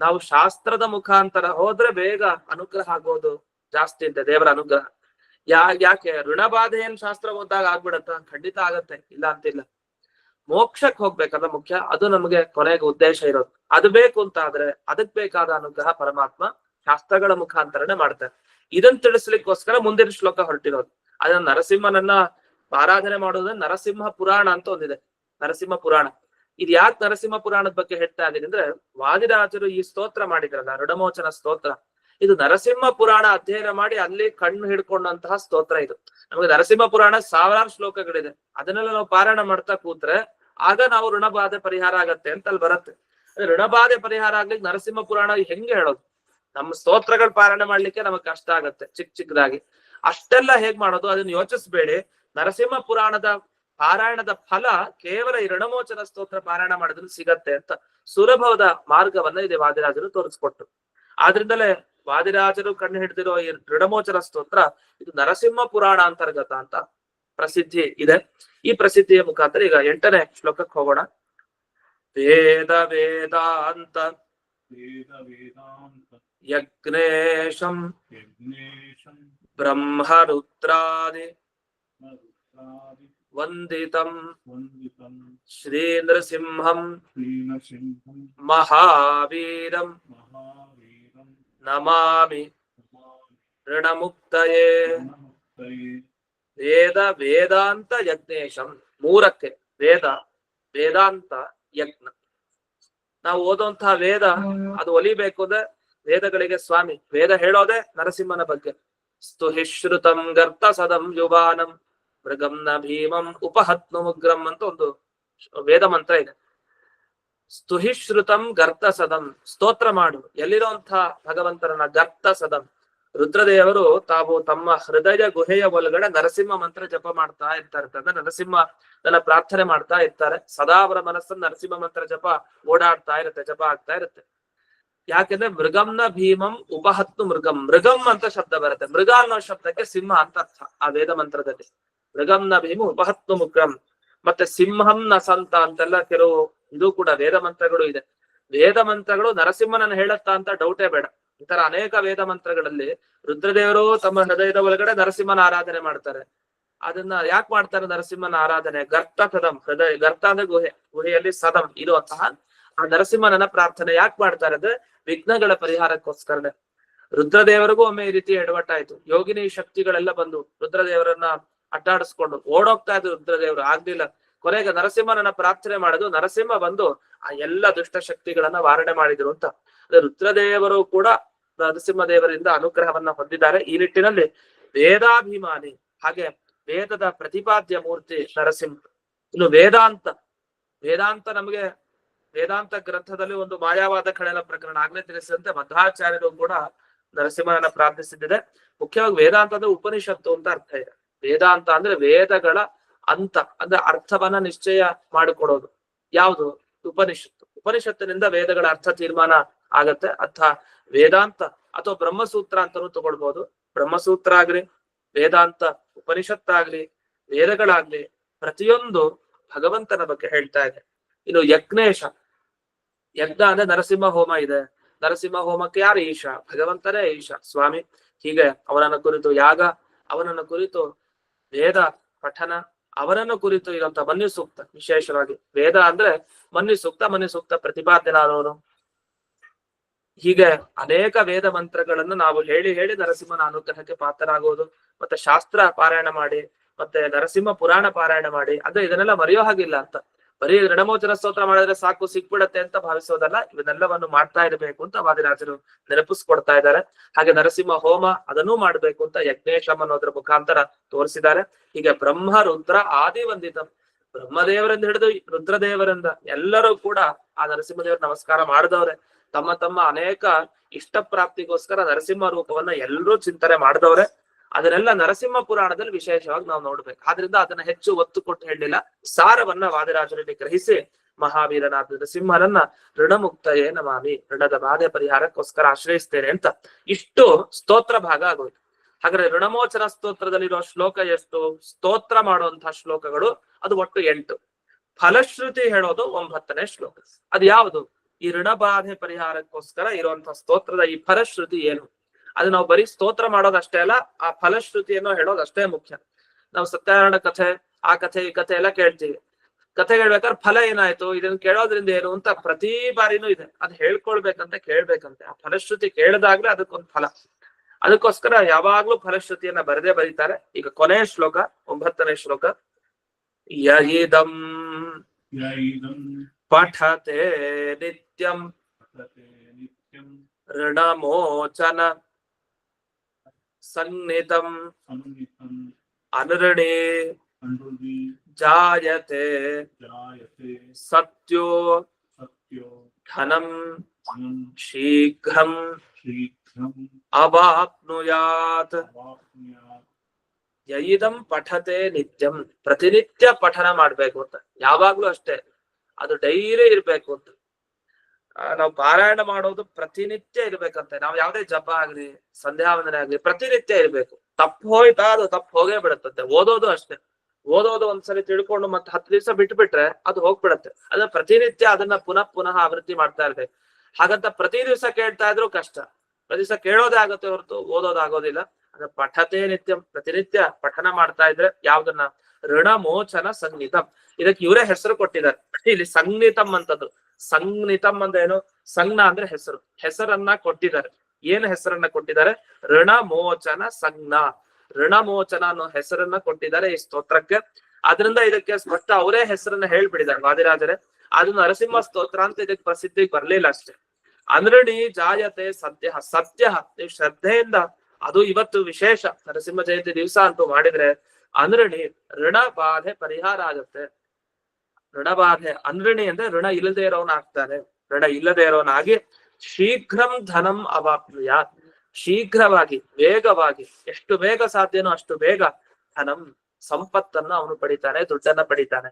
ನಾವು ಶಾಸ್ತ್ರದ ಮುಖಾಂತರ ಹೋದ್ರೆ ಬೇಗ ಅನುಗ್ರಹ ಆಗೋದು ಜಾಸ್ತಿ ಅಂತೆ, ದೇವರ ಅನುಗ್ರಹ. ಯಾಕೆ ಋಣಬಾಧೆ ಏನ್ ಶಾಸ್ತ್ರ ಓದ್ದಾಗ ಆಗ್ಬಿಡತ್ತ? ಖಂಡಿತ ಆಗತ್ತೆ, ಇಲ್ಲ ಅಂತಿಲ್ಲ. ಮೋಕ್ಷಕ್ಕೆ ಹೋಗ್ಬೇಕಲ್ಲ ಮುಖ್ಯ, ಅದು ನಮಗೆ ಕೊನೆಗೆ ಉದ್ದೇಶ ಇರೋದು. ಅದು ಬೇಕು ಅಂತ ಆದ್ರೆ ಅದಕ್ ಬೇಕಾದ ಅನುಗ್ರಹ ಪರಮಾತ್ಮ ಶಾಸ್ತ್ರಗಳ ಮುಖಾಂತರನೇ ಮಾಡ್ತಾರೆ. ಇದನ್ನ ತಿಳಿಸ್ಲಿಕ್ಕೋಸ್ಕರ ಮುಂದಿನ ಶ್ಲೋಕ ಹೊರಟಿರೋದು. ಅದನ್ನ ನರಸಿಂಹನನ್ನ ಆರಾಧನೆ ಮಾಡೋದ್ರೆ ನರಸಿಂಹ ಪುರಾಣ ಅಂತ ಒಂದಿದೆ, ನರಸಿಂಹ ಪುರಾಣ. ಇದು ಯಾಕೆ ನರಸಿಂಹ ಪುರಾಣದ ಬಗ್ಗೆ ಹೇಳ್ತಾ ಇದೀನಿ ಅಂದ್ರೆ, ವಾದಿರಾಜರು ಈ ಸ್ತೋತ್ರ ಮಾಡಿದ್ರಲ್ಲ, ಋಣಮೋಚನ ಸ್ತೋತ್ರ, ಇದು ನರಸಿಂಹ ಪುರಾಣ ಅಧ್ಯಯನ ಮಾಡಿ ಅಲ್ಲಿ ಕಣ್ಣು ಹಿಡ್ಕೊಂಡಂತಹ ಸ್ತೋತ್ರ ಇದು. ನಮಗೆ ನರಸಿಂಹ ಪುರಾಣ ಸಾವಿರಾರು ಶ್ಲೋಕಗಳಿದೆ, ಅದನ್ನೆಲ್ಲ ನಾವು ಪಾರಾಯಣ ಮಾಡ್ತಾ ಕೂತ್ರೆ ಆಗ ನಾವು ಋಣಬಾಧೆ ಪರಿಹಾರ ಆಗತ್ತೆ ಅಂತ ಅಲ್ಲಿ ಬರುತ್ತೆ. ಋಣಬಾಧೆ ಪರಿಹಾರ ಆಗ್ಲಿಕ್ಕೆ ನರಸಿಂಹ ಪುರಾಣ ಹೆಂಗೆ ಹೇಳೋದು? ನಮ್ಮ ಸ್ತೋತ್ರಗಳು ಪಾರಾಯಣ ಮಾಡ್ಲಿಕ್ಕೆ ನಮಗ್ ಕಷ್ಟ ಆಗತ್ತೆ ಚಿಕ್ಕದಾಗಿ. ಅಷ್ಟೆಲ್ಲ ಹೇಗ್ ಮಾಡೋದು ಅದನ್ನ ಯೋಚಿಸ್ಬೇಡಿ. ನರಸಿಂಹ ಪುರಾಣದ ಪಾರಾಯಣದ ಫಲ ಕೇವಲ ಈ ಋಣಮೋಚನ ಸ್ತೋತ್ರ ಪಾರಾಯಣ ಮಾಡಿದ್ರೆ ಸಿಗತ್ತೆ ಅಂತ ಸುಲಭವಾದ ಮಾರ್ಗವನ್ನ ಇದೆ ವಾದಿರಾಜರು ತೋರಿಸ್ಕೊಟ್ಟು. ಆದ್ರಿಂದಲೇ ವಾದಿರಾಜರು ಕಣ್ಣು ಹಿಡಿದಿರೋ ಈ ಋಣಮೋಚನ ಸ್ತೋತ್ರ ಇದು ನರಸಿಂಹ ಪುರಾಣ ಅಂತರ್ಗತ ಅಂತ ಪ್ರಸಿದ್ಧಿ ಇದೆ. ಈ ಪ್ರಸಿದ್ಧಿಯ ಮುಖಾಂತರ ಈಗ 8ನೇ ಶ್ಲೋಕಕ್ಕೆ ಹೋಗೋಣ. ವೇದ ವೇದಾಂತ ಯಜ್ಞೇಶಂ ಬ್ರಹ್ಮ ರುದ್ರಾದಿ ವಂದಿತಂ ಶ್ರೀ ನೃಸಿಂಹಂ ಮಹಾವೀರಂ ನಮಾಮಿ ಋಣಮುಕ್ತಯೇ. ವೇದ ವೇದಾಂತ ಯಜ್ಞೇಶಂ, 3ಕ್ಕೆ ವೇದ ವೇದಾಂತ ಯಜ್ಞ. ನಾವು ಓದುವಂತಹ ವೇದ ಅದು ಒಲಿಬೇಕು ಅಂದ್ರೆ ವೇದಗಳಿಗೆ ಸ್ವಾಮಿ. ವೇದ ಹೇಳೋದೆ ನರಸಿಂಹನ ಬಗ್ಗೆ. ಸ್ತುಹಿಶ್ರುತಂ ಗರ್ತ ಸದಂ ಯುವಾನಂ ಮೃಗಂ ನ ಭೀಮಂ ಉಪಹತ್ನು ಮುಗ್ರಂ ಅಂತ ಒಂದು ವೇದ ಮಂತ್ರ ಇದೆ. ಸ್ತುಹಿಶ್ರುತಂ ಗರ್ತ ಸದಂ, ಸ್ತೋತ್ರ ಮಾಡು ಎಲ್ಲಿರುವಂತಹ ಭಗವಂತರನ್ನ. ಗರ್ತ ಸದಂ, ರುದ್ರದೇವರು ತಾವು ತಮ್ಮ ಹೃದಯ ಗುಹೆಯ ಒಳಗಡೆ ನರಸಿಂಹ ಮಂತ್ರ ಜಪ ಮಾಡ್ತಾ ಇರ್ತಾರೆ, ನರಸಿಂಹ ತನ್ನ ಪ್ರಾರ್ಥನೆ ಮಾಡ್ತಾ ಇರ್ತಾರೆ. ಸದಾ ಅವರ ಮನಸ್ಸನ್ನು ನರಸಿಂಹ ಮಂತ್ರ ಜಪ ಓಡಾಡ್ತಾ ಇರುತ್ತೆ, ಜಪ ಆಗ್ತಾ ಇರುತ್ತೆ. ಯಾಕೆಂದ್ರೆ ಮೃಗಂನ ಭೀಮಂ ಉಪಹತ್ತು ಮೃಗಂ, ಮೃಗಂ ಅಂತ ಶಬ್ದ ಬರುತ್ತೆ. ಮೃಗ ಅನ್ನೋ ಶಬ್ದಕ್ಕೆ ಸಿಂಹ ಅಂತ ಅರ್ಥ ಆ ವೇದ ಮಂತ್ರದಲ್ಲಿ. ಮೃಗಂನ ಭೀಮ ಉಪಹತ್ತು ಮೃಗಂ, ಮತ್ತೆ ಸಿಂಹಂ ನ ಸಂತ ಅಂತೆಲ್ಲ ಕೆಲವು ಇದು ಕೂಡ ವೇದ ಮಂತ್ರಗಳು ಇದೆ. ವೇದ ಮಂತ್ರಗಳು ನರಸಿಂಹನನ್ನು ಹೇಳುತ್ತಾ ಅಂತ ಡೌಟೇ ಬೇಡ. ಈ ತರ ಅನೇಕ ವೇದ ಮಂತ್ರಗಳಲ್ಲಿ ರುದ್ರದೇವರು ತಮ್ಮ ಹೃದಯದ ಒಳಗಡೆ ನರಸಿಂಹನ ಆರಾಧನೆ ಮಾಡ್ತಾರೆ. ಅದನ್ನ ಯಾಕೆ ಮಾಡ್ತಾರೆ ನರಸಿಂಹನ ಆರಾಧನೆ? ಗರ್ತ ಸದಂ, ಹೃದಯ ಗರ್ತ ಅಂದ್ರೆ ಗುಹೆ, ಗುಹೆಯಲ್ಲಿ ಸದಂ ಇರುವಂತಹ ಆ ನರಸಿಂಹನನ್ನ ಪ್ರಾರ್ಥನೆ ಯಾಕೆ ಮಾಡ್ತಾರೆ ಅಂದ್ರೆ ವಿಘ್ನಗಳ ಪರಿಹಾರಕ್ಕೋಸ್ಕರನೇ. ರುದ್ರದೇವರಿಗೂ ಒಮ್ಮೆ ಈ ರೀತಿ ಎಡವಟ್ಟಾಯ್ತು. ಯೋಗಿನಿ ಶಕ್ತಿಗಳೆಲ್ಲ ಬಂದು ರುದ್ರದೇವರನ್ನ ಅಡ್ಡಾಡಿಸ್ಕೊಂಡು ಓಡೋಗ್ತಾ ಇದ್ರು. ರುದ್ರದೇವರು ಆಗ್ಲಿಲ್ಲ. ಕೊನೆಗೆ ನರಸಿಂಹನನ್ನ ಪ್ರಾರ್ಥನೆ ಮಾಡೋದು, ನರಸಿಂಹ ಬಂದು ಆ ಎಲ್ಲ ದುಷ್ಟ ಶಕ್ತಿಗಳನ್ನ ವಾರಣೆ ಮಾಡಿದ್ರು ಅಂತ. ರುದ್ರದೇವರು ಕೂಡ ನರಸಿಂಹ ದೇವರಿಂದ ಅನುಗ್ರಹವನ್ನ ಹೊಂದಿದ್ದಾರೆ. ಈ ನಿಟ್ಟಿನಲ್ಲಿ ವೇದಾಭಿಮಾನಿ, ಹಾಗೆ ವೇದದ ಪ್ರತಿಪಾದ್ಯ ಮೂರ್ತಿ ನರಸಿಂಹ. ಇನ್ನು ವೇದಾಂತ, ವೇದಾಂತ ನಮಗೆ ವೇದಾಂತ ಗ್ರಂಥದಲ್ಲಿ ಒಂದು ಮಾಯಾವಾದ ಕಳೆಲ ಪ್ರಕರಣ ಆಗ್ಲೇ ತಿಳಿಸಿದಂತೆ ಮಧ್ವಾಚಾರ್ಯರು ಕೂಡ ನರಸಿಂಹನನ್ನ ಪ್ರಾರ್ಥಿಸಿದ್ದಿದೆ. ಮುಖ್ಯವಾಗಿ ವೇದಾಂತ ಅಂದ್ರೆ ಉಪನಿಷತ್ತು ಅಂತ ಅರ್ಥ ಇದೆ. ವೇದಾಂತ ಅಂದ್ರೆ ವೇದಗಳ ಅಂತ, ಅಂದ್ರೆ ಅರ್ಥವನ್ನ ನಿಶ್ಚಯ ಮಾಡಿಕೊಡೋದು. ಯಾವುದು? ಉಪನಿಷತ್ತು. ಉಪನಿಷತ್ತಿನಿಂದ ವೇದಗಳ ಅರ್ಥ ತೀರ್ಮಾನ ಆಗತ್ತೆ. ವೇದಾಂತ ಅಥವಾ ಬ್ರಹ್ಮಸೂತ್ರ ಅಂತಾನೂ ತಗೊಳ್ಬಹುದು. ಬ್ರಹ್ಮಸೂತ್ರ ಆಗ್ಲಿ ವೇದಾಂತ ಉಪನಿಷತ್ತಾಗ್ಲಿ ವೇದಗಳಾಗ್ಲಿ ಪ್ರತಿಯೊಂದು ಭಗವಂತನ ಬಗ್ಗೆ ಹೇಳ್ತಾ ಇದೆ. ಇನ್ನು ಯಜ್ಞೇಶ, ಯಜ್ಞ ಅಂದ್ರೆ ನರಸಿಂಹ ಹೋಮ ಇದೆ. ನರಸಿಂಹ ಹೋಮಕ್ಕೆ ಯಾರು ಈಶ? ಭಗವಂತನೇ ಈಶ ಸ್ವಾಮಿ. ಹೀಗೆ ಅವನನ್ನ ಕುರಿತು ಯಾಗ, ಅವನನ್ನ ಕುರಿತು ವೇದ ಪಠನ, ಅವನನ್ನು ಕುರಿತು ಇರುವಂತ ಮನ್ಯು ಸೂಕ್ತ, ವಿಶೇಷವಾಗಿ ವೇದ ಅಂದ್ರೆ ಮನ್ಯು ಸೂಕ್ತ ಪ್ರತಿಪಾದ್ಯನಾದವನು. ಹೀಗೆ ಅನೇಕ ವೇದ ಮಂತ್ರಗಳನ್ನು ನಾವು ಹೇಳಿ ಹೇಳಿ ನರಸಿಂಹನ ಅನುಗ್ರಹಕ್ಕೆ ಪಾತ್ರರಾಗುವುದು. ಮತ್ತೆ ಶಾಸ್ತ್ರ ಪಾರಾಯಣ ಮಾಡಿ, ಮತ್ತೆ ನರಸಿಂಹ ಪುರಾಣ ಪಾರಾಯಣ ಮಾಡಿ, ಅಂದ್ರೆ ಇದನ್ನೆಲ್ಲ ಮರೆಯೋ ಹಾಗಿಲ್ಲ ಅಂತ. ಬರೀ ಋಣಮೋಚನ ಸ್ತೋತ್ರ ಮಾಡಿದ್ರೆ ಸಾಕು ಸಿಕ್ಬಿಡತ್ತೆ ಅಂತ ಭಾವಿಸೋದಲ್ಲ, ಇವನ್ನೆಲ್ಲವನ್ನು ಮಾಡ್ತಾ ಇರಬೇಕು ಅಂತ ವಾದಿರಾಜರು ನೆನಪಿಸ್ಕೊಡ್ತಾ ಇದ್ದಾರೆ. ಹಾಗೆ ನರಸಿಂಹ ಹೋಮ ಅದನ್ನೂ ಮಾಡ್ಬೇಕು ಅಂತ ಯಜ್ಞೇಶಂ ಅನ್ನೋದ್ರ ಮುಖಾಂತರ ತೋರಿಸಿದ್ದಾರೆ. ಹೀಗೆ ಬ್ರಹ್ಮ ರುದ್ರ ಆದಿ ವಂದಿತ, ಬ್ರಹ್ಮದೇವರಿಂದ ಹಿಡಿದು ರುದ್ರದೇವರಿಂದ ಎಲ್ಲರೂ ಕೂಡ ಆ ನರಸಿಂಹದೇವರ ನಮಸ್ಕಾರ ಮಾಡಿದವ್ರೆ. ತಮ್ಮ ತಮ್ಮ ಅನೇಕ ಇಷ್ಟ ಪ್ರಾಪ್ತಿಗೋಸ್ಕರ ನರಸಿಂಹ ರೂಪವನ್ನ ಎಲ್ಲರೂ ಚಿಂತನೆ ಮಾಡಿದವ್ರೆ. ಅದನ್ನೆಲ್ಲ ನರಸಿಂಹ ಪುರಾಣದಲ್ಲಿ ವಿಶೇಷವಾಗಿ ನಾವು ನೋಡ್ಬೇಕು. ಆದ್ರಿಂದ ಅದನ್ನ ಹೆಚ್ಚು ಒತ್ತು ಕೊಟ್ಟು ಹೇಳಲಿಲ್ಲ, ಸಾರವನ್ನ ವಾದಿರಾಜರಲ್ಲಿ ಗ್ರಹಿಸಿ ಮಹಾವೀರನಾದ ನರಸಿಂಹನನ್ನ ಋಣಮುಕ್ತಯೇ ನಮಾಮಿ, ಋಣದ ಬಾಧೆ ಪರಿಹಾರಕ್ಕೋಸ್ಕರ ಆಶ್ರಯಿಸ್ತೇನೆ ಅಂತ ಇಷ್ಟು ಸ್ತೋತ್ರ ಭಾಗ ಆಗೋಯ್ತು. ಹಾಗಾದ್ರೆ ಋಣಮೋಚನ ಸ್ತೋತ್ರದಲ್ಲಿರೋ ಶ್ಲೋಕ ಎಷ್ಟು? ಸ್ತೋತ್ರ ಮಾಡುವಂತಹ ಶ್ಲೋಕಗಳು ಅದು ಒಟ್ಟು 8. ಫಲಶ್ರುತಿ ಹೇಳೋದು 9ನೇ ಶ್ಲೋಕ. ಅದು ಯಾವುದು? ಈ ಋಣಬಾಧೆ ಪರಿಹಾರಕ್ಕೋಸ್ಕರ ಇರುವಂತಹ ಸ್ತೋತ್ರದ ಈ ಫಲಶ್ರುತಿ ಏನು? ಅದು ನಾವು ಬರೀ ಸ್ತೋತ್ರ ಮಾಡೋದಷ್ಟೇ ಅಲ್ಲ, ಆ ಫಲಶ್ರುತಿಯನ್ನು ಹೇಳೋದು ಅಷ್ಟೇ ಮುಖ್ಯ. ನಾವು ಸತ್ಯನಾರಾಯಣ ಕಥೆ, ಆ ಕಥೆ ಈ ಕಥೆ ಎಲ್ಲ ಕೇಳ್ತೀವಿ. ಕಥೆ ಹೇಳ್ಬೇಕಾದ್ರೆ ಫಲ ಏನಾಯ್ತು, ಇದನ್ನ ಕೇಳೋದ್ರಿಂದ ಏನು ಅಂತ ಪ್ರತಿ ಬಾರಿನೂ ಇದೆ. ಅದು ಹೇಳ್ಕೊಳ್ಬೇಕಂತ ಕೇಳ್ಬೇಕಂತೆ. ಆ ಫಲಶ್ರುತಿ ಕೇಳಿದಾಗ್ಲೇ ಅದಕ್ಕೊಂದು ಫಲ. ಅದಕ್ಕೋಸ್ಕರ ಯಾವಾಗ್ಲೂ ಫಲಶ್ರುತಿಯನ್ನ ಬರದೇ ಬರೀತಾರೆ. ಈಗ ಕೊನೆಯ ಶ್ಲೋಕ 9ನೇ ಶ್ಲೋಕ. ಯಯಿದಂ ಪಠತೆ ನಿತ್ಯಂ ಋಣಮೋಚನ ಸನ್ನಿತಂ ಅನೃಣೇ ಜಾಯತೆ ಸತ್ಯೋ ಧನಂ ಶೀಘ್ರಂ ಅವಾಪ್ನುಯಾತ್. ಯಯಿದಂ ಪಠತೆ ನಿತ್ಯಂ, ಪ್ರತಿನಿತ್ಯ ಪಠನ ಮಾಡ್ಬೇಕು ಅಂತ. ಯಾವಾಗ್ಲೂ ಅಷ್ಟೇ, ಅದು ಡೈಲಿ ಇರ್ಬೇಕು ಅಂತ. ನಾವು ಪಾರಾಯಣ ಮಾಡೋದು ಪ್ರತಿನಿತ್ಯ ಇರ್ಬೇಕಂತೆ. ನಾವು ಯಾವ್ದೇ ಜಪ ಆಗ್ಲಿ ಸಂಧ್ಯಾ ವಂದನೆ ಆಗ್ಲಿ ಪ್ರತಿನಿತ್ಯ ಇರ್ಬೇಕು. ತಪ್ಪು ಹೋಯ್ತಾ ಅದು ತಪ್ಪು ಹೋಗೇ ಬಿಡತ್ತಂತೆ. ಓದೋದು ಅಷ್ಟೇ, ಓದೋದು ಒಂದ್ಸರಿ ತಿಳ್ಕೊಂಡು ಮತ್ತೆ 10 ದಿವಸ ಬಿಟ್ಬಿಟ್ರೆ ಅದು ಹೋಗ್ಬಿಡತ್ತೆ. ಅದ ಪ್ರತಿನಿತ್ಯ ಅದನ್ನ ಪುನಃ ಪುನಃ ಆವೃತ್ತಿ ಮಾಡ್ತಾ ಇರ್ಬೇಕು. ಹಾಗಂತ ಪ್ರತಿ ದಿವಸ ಕೇಳ್ತಾ ಇದ್ರು ಕಷ್ಟ. ಪ್ರತಿ ದಿವಸ ಕೇಳೋದೇ ಆಗತ್ತೆ ಹೊರತು ಓದೋದಾಗೋದಿಲ್ಲ. ಅದ ಪಠತೆ ನಿತ್ಯಂ, ಪ್ರತಿನಿತ್ಯ ಪಠನ ಮಾಡ್ತಾ ಇದ್ರೆ ಯಾವ್ದನ್ನ? ಋಣಮೋಚನ ಸಂಗೀತಂ. ಇದಕ್ಕೆ ಇವರೇ ಹೆಸರು ಕೊಟ್ಟಿದ್ದಾರೆ. ಇಲ್ಲಿ ಸಂಗೀತಂ ಅಂತದ್ದು. ಸಂಗೀತಂ ಅಂದ್ರೆ ಏನು? ಸಂಜ್ಞ ಅಂದ್ರೆ ಹೆಸರು, ಹೆಸರನ್ನ ಕೊಟ್ಟಿದ್ದಾರೆ. ಏನು ಹೆಸರನ್ನ ಕೊಟ್ಟಿದ್ದಾರೆ? ಋಣಮೋಚನ ಸಂಜ್ಞ, ಋಣಮೋಚನ ಅನ್ನೋ ಹೆಸರನ್ನ ಕೊಟ್ಟಿದ್ದಾರೆ ಈ ಸ್ತೋತ್ರಕ್ಕೆ. ಆದ್ರಿಂದ ಇದಕ್ಕೆ ಸ್ಪಷ್ಟ ಅವರೇ ಹೆಸರನ್ನ ಹೇಳ್ಬಿಡಿದ್ದಾರೆ ವಾದಿರಾಜರೇ. ಅದು ನರಸಿಂಹ ಸ್ತೋತ್ರ ಅಂತ ಇದಕ್ಕೆ ಪ್ರಸಿದ್ಧಿಗೆ ಬರ್ಲಿಲ್ಲ ಅಷ್ಟೇ. ಅನೃಣಿ ಜಾಯತೆ ಸತ್ಯ, ಸತ್ಯ ನೀವು ಶ್ರದ್ಧೆಯಿಂದ, ಅದು ಇವತ್ತು ವಿಶೇಷ ನರಸಿಂಹ ಜಯಂತಿ ದಿವಸ ಅಂತೂ ಮಾಡಿದ್ರೆ ಅನೃಣಿ ಋಣ ಬಾಧೆ ಪರಿಹಾರ ಆಗುತ್ತೆ. ಋಣಬಾಧೆ, ಅನೃಣಿ ಅಂದ್ರೆ ಋಣ ಇಲ್ಲದೆ ಇರೋನ್ ಆಗ್ತಾನೆ. ಋಣ ಇಲ್ಲದೆ ಇರೋನಾಗಿ ಶೀಘ್ರಂ ಧನಂ ಅವಾಪ್ನುಯಾತ್, ಶೀಘ್ರವಾಗಿ ವೇಗವಾಗಿ, ಎಷ್ಟು ಬೇಗ ಸಾಧ್ಯನೋ ಅಷ್ಟು ಬೇಗ ಧನಂ ಸಂಪತ್ತನ್ನ ಅವನು ಪಡಿತಾನೆ, ದುಡ್ಡನ್ನ ಪಡಿತಾನೆ.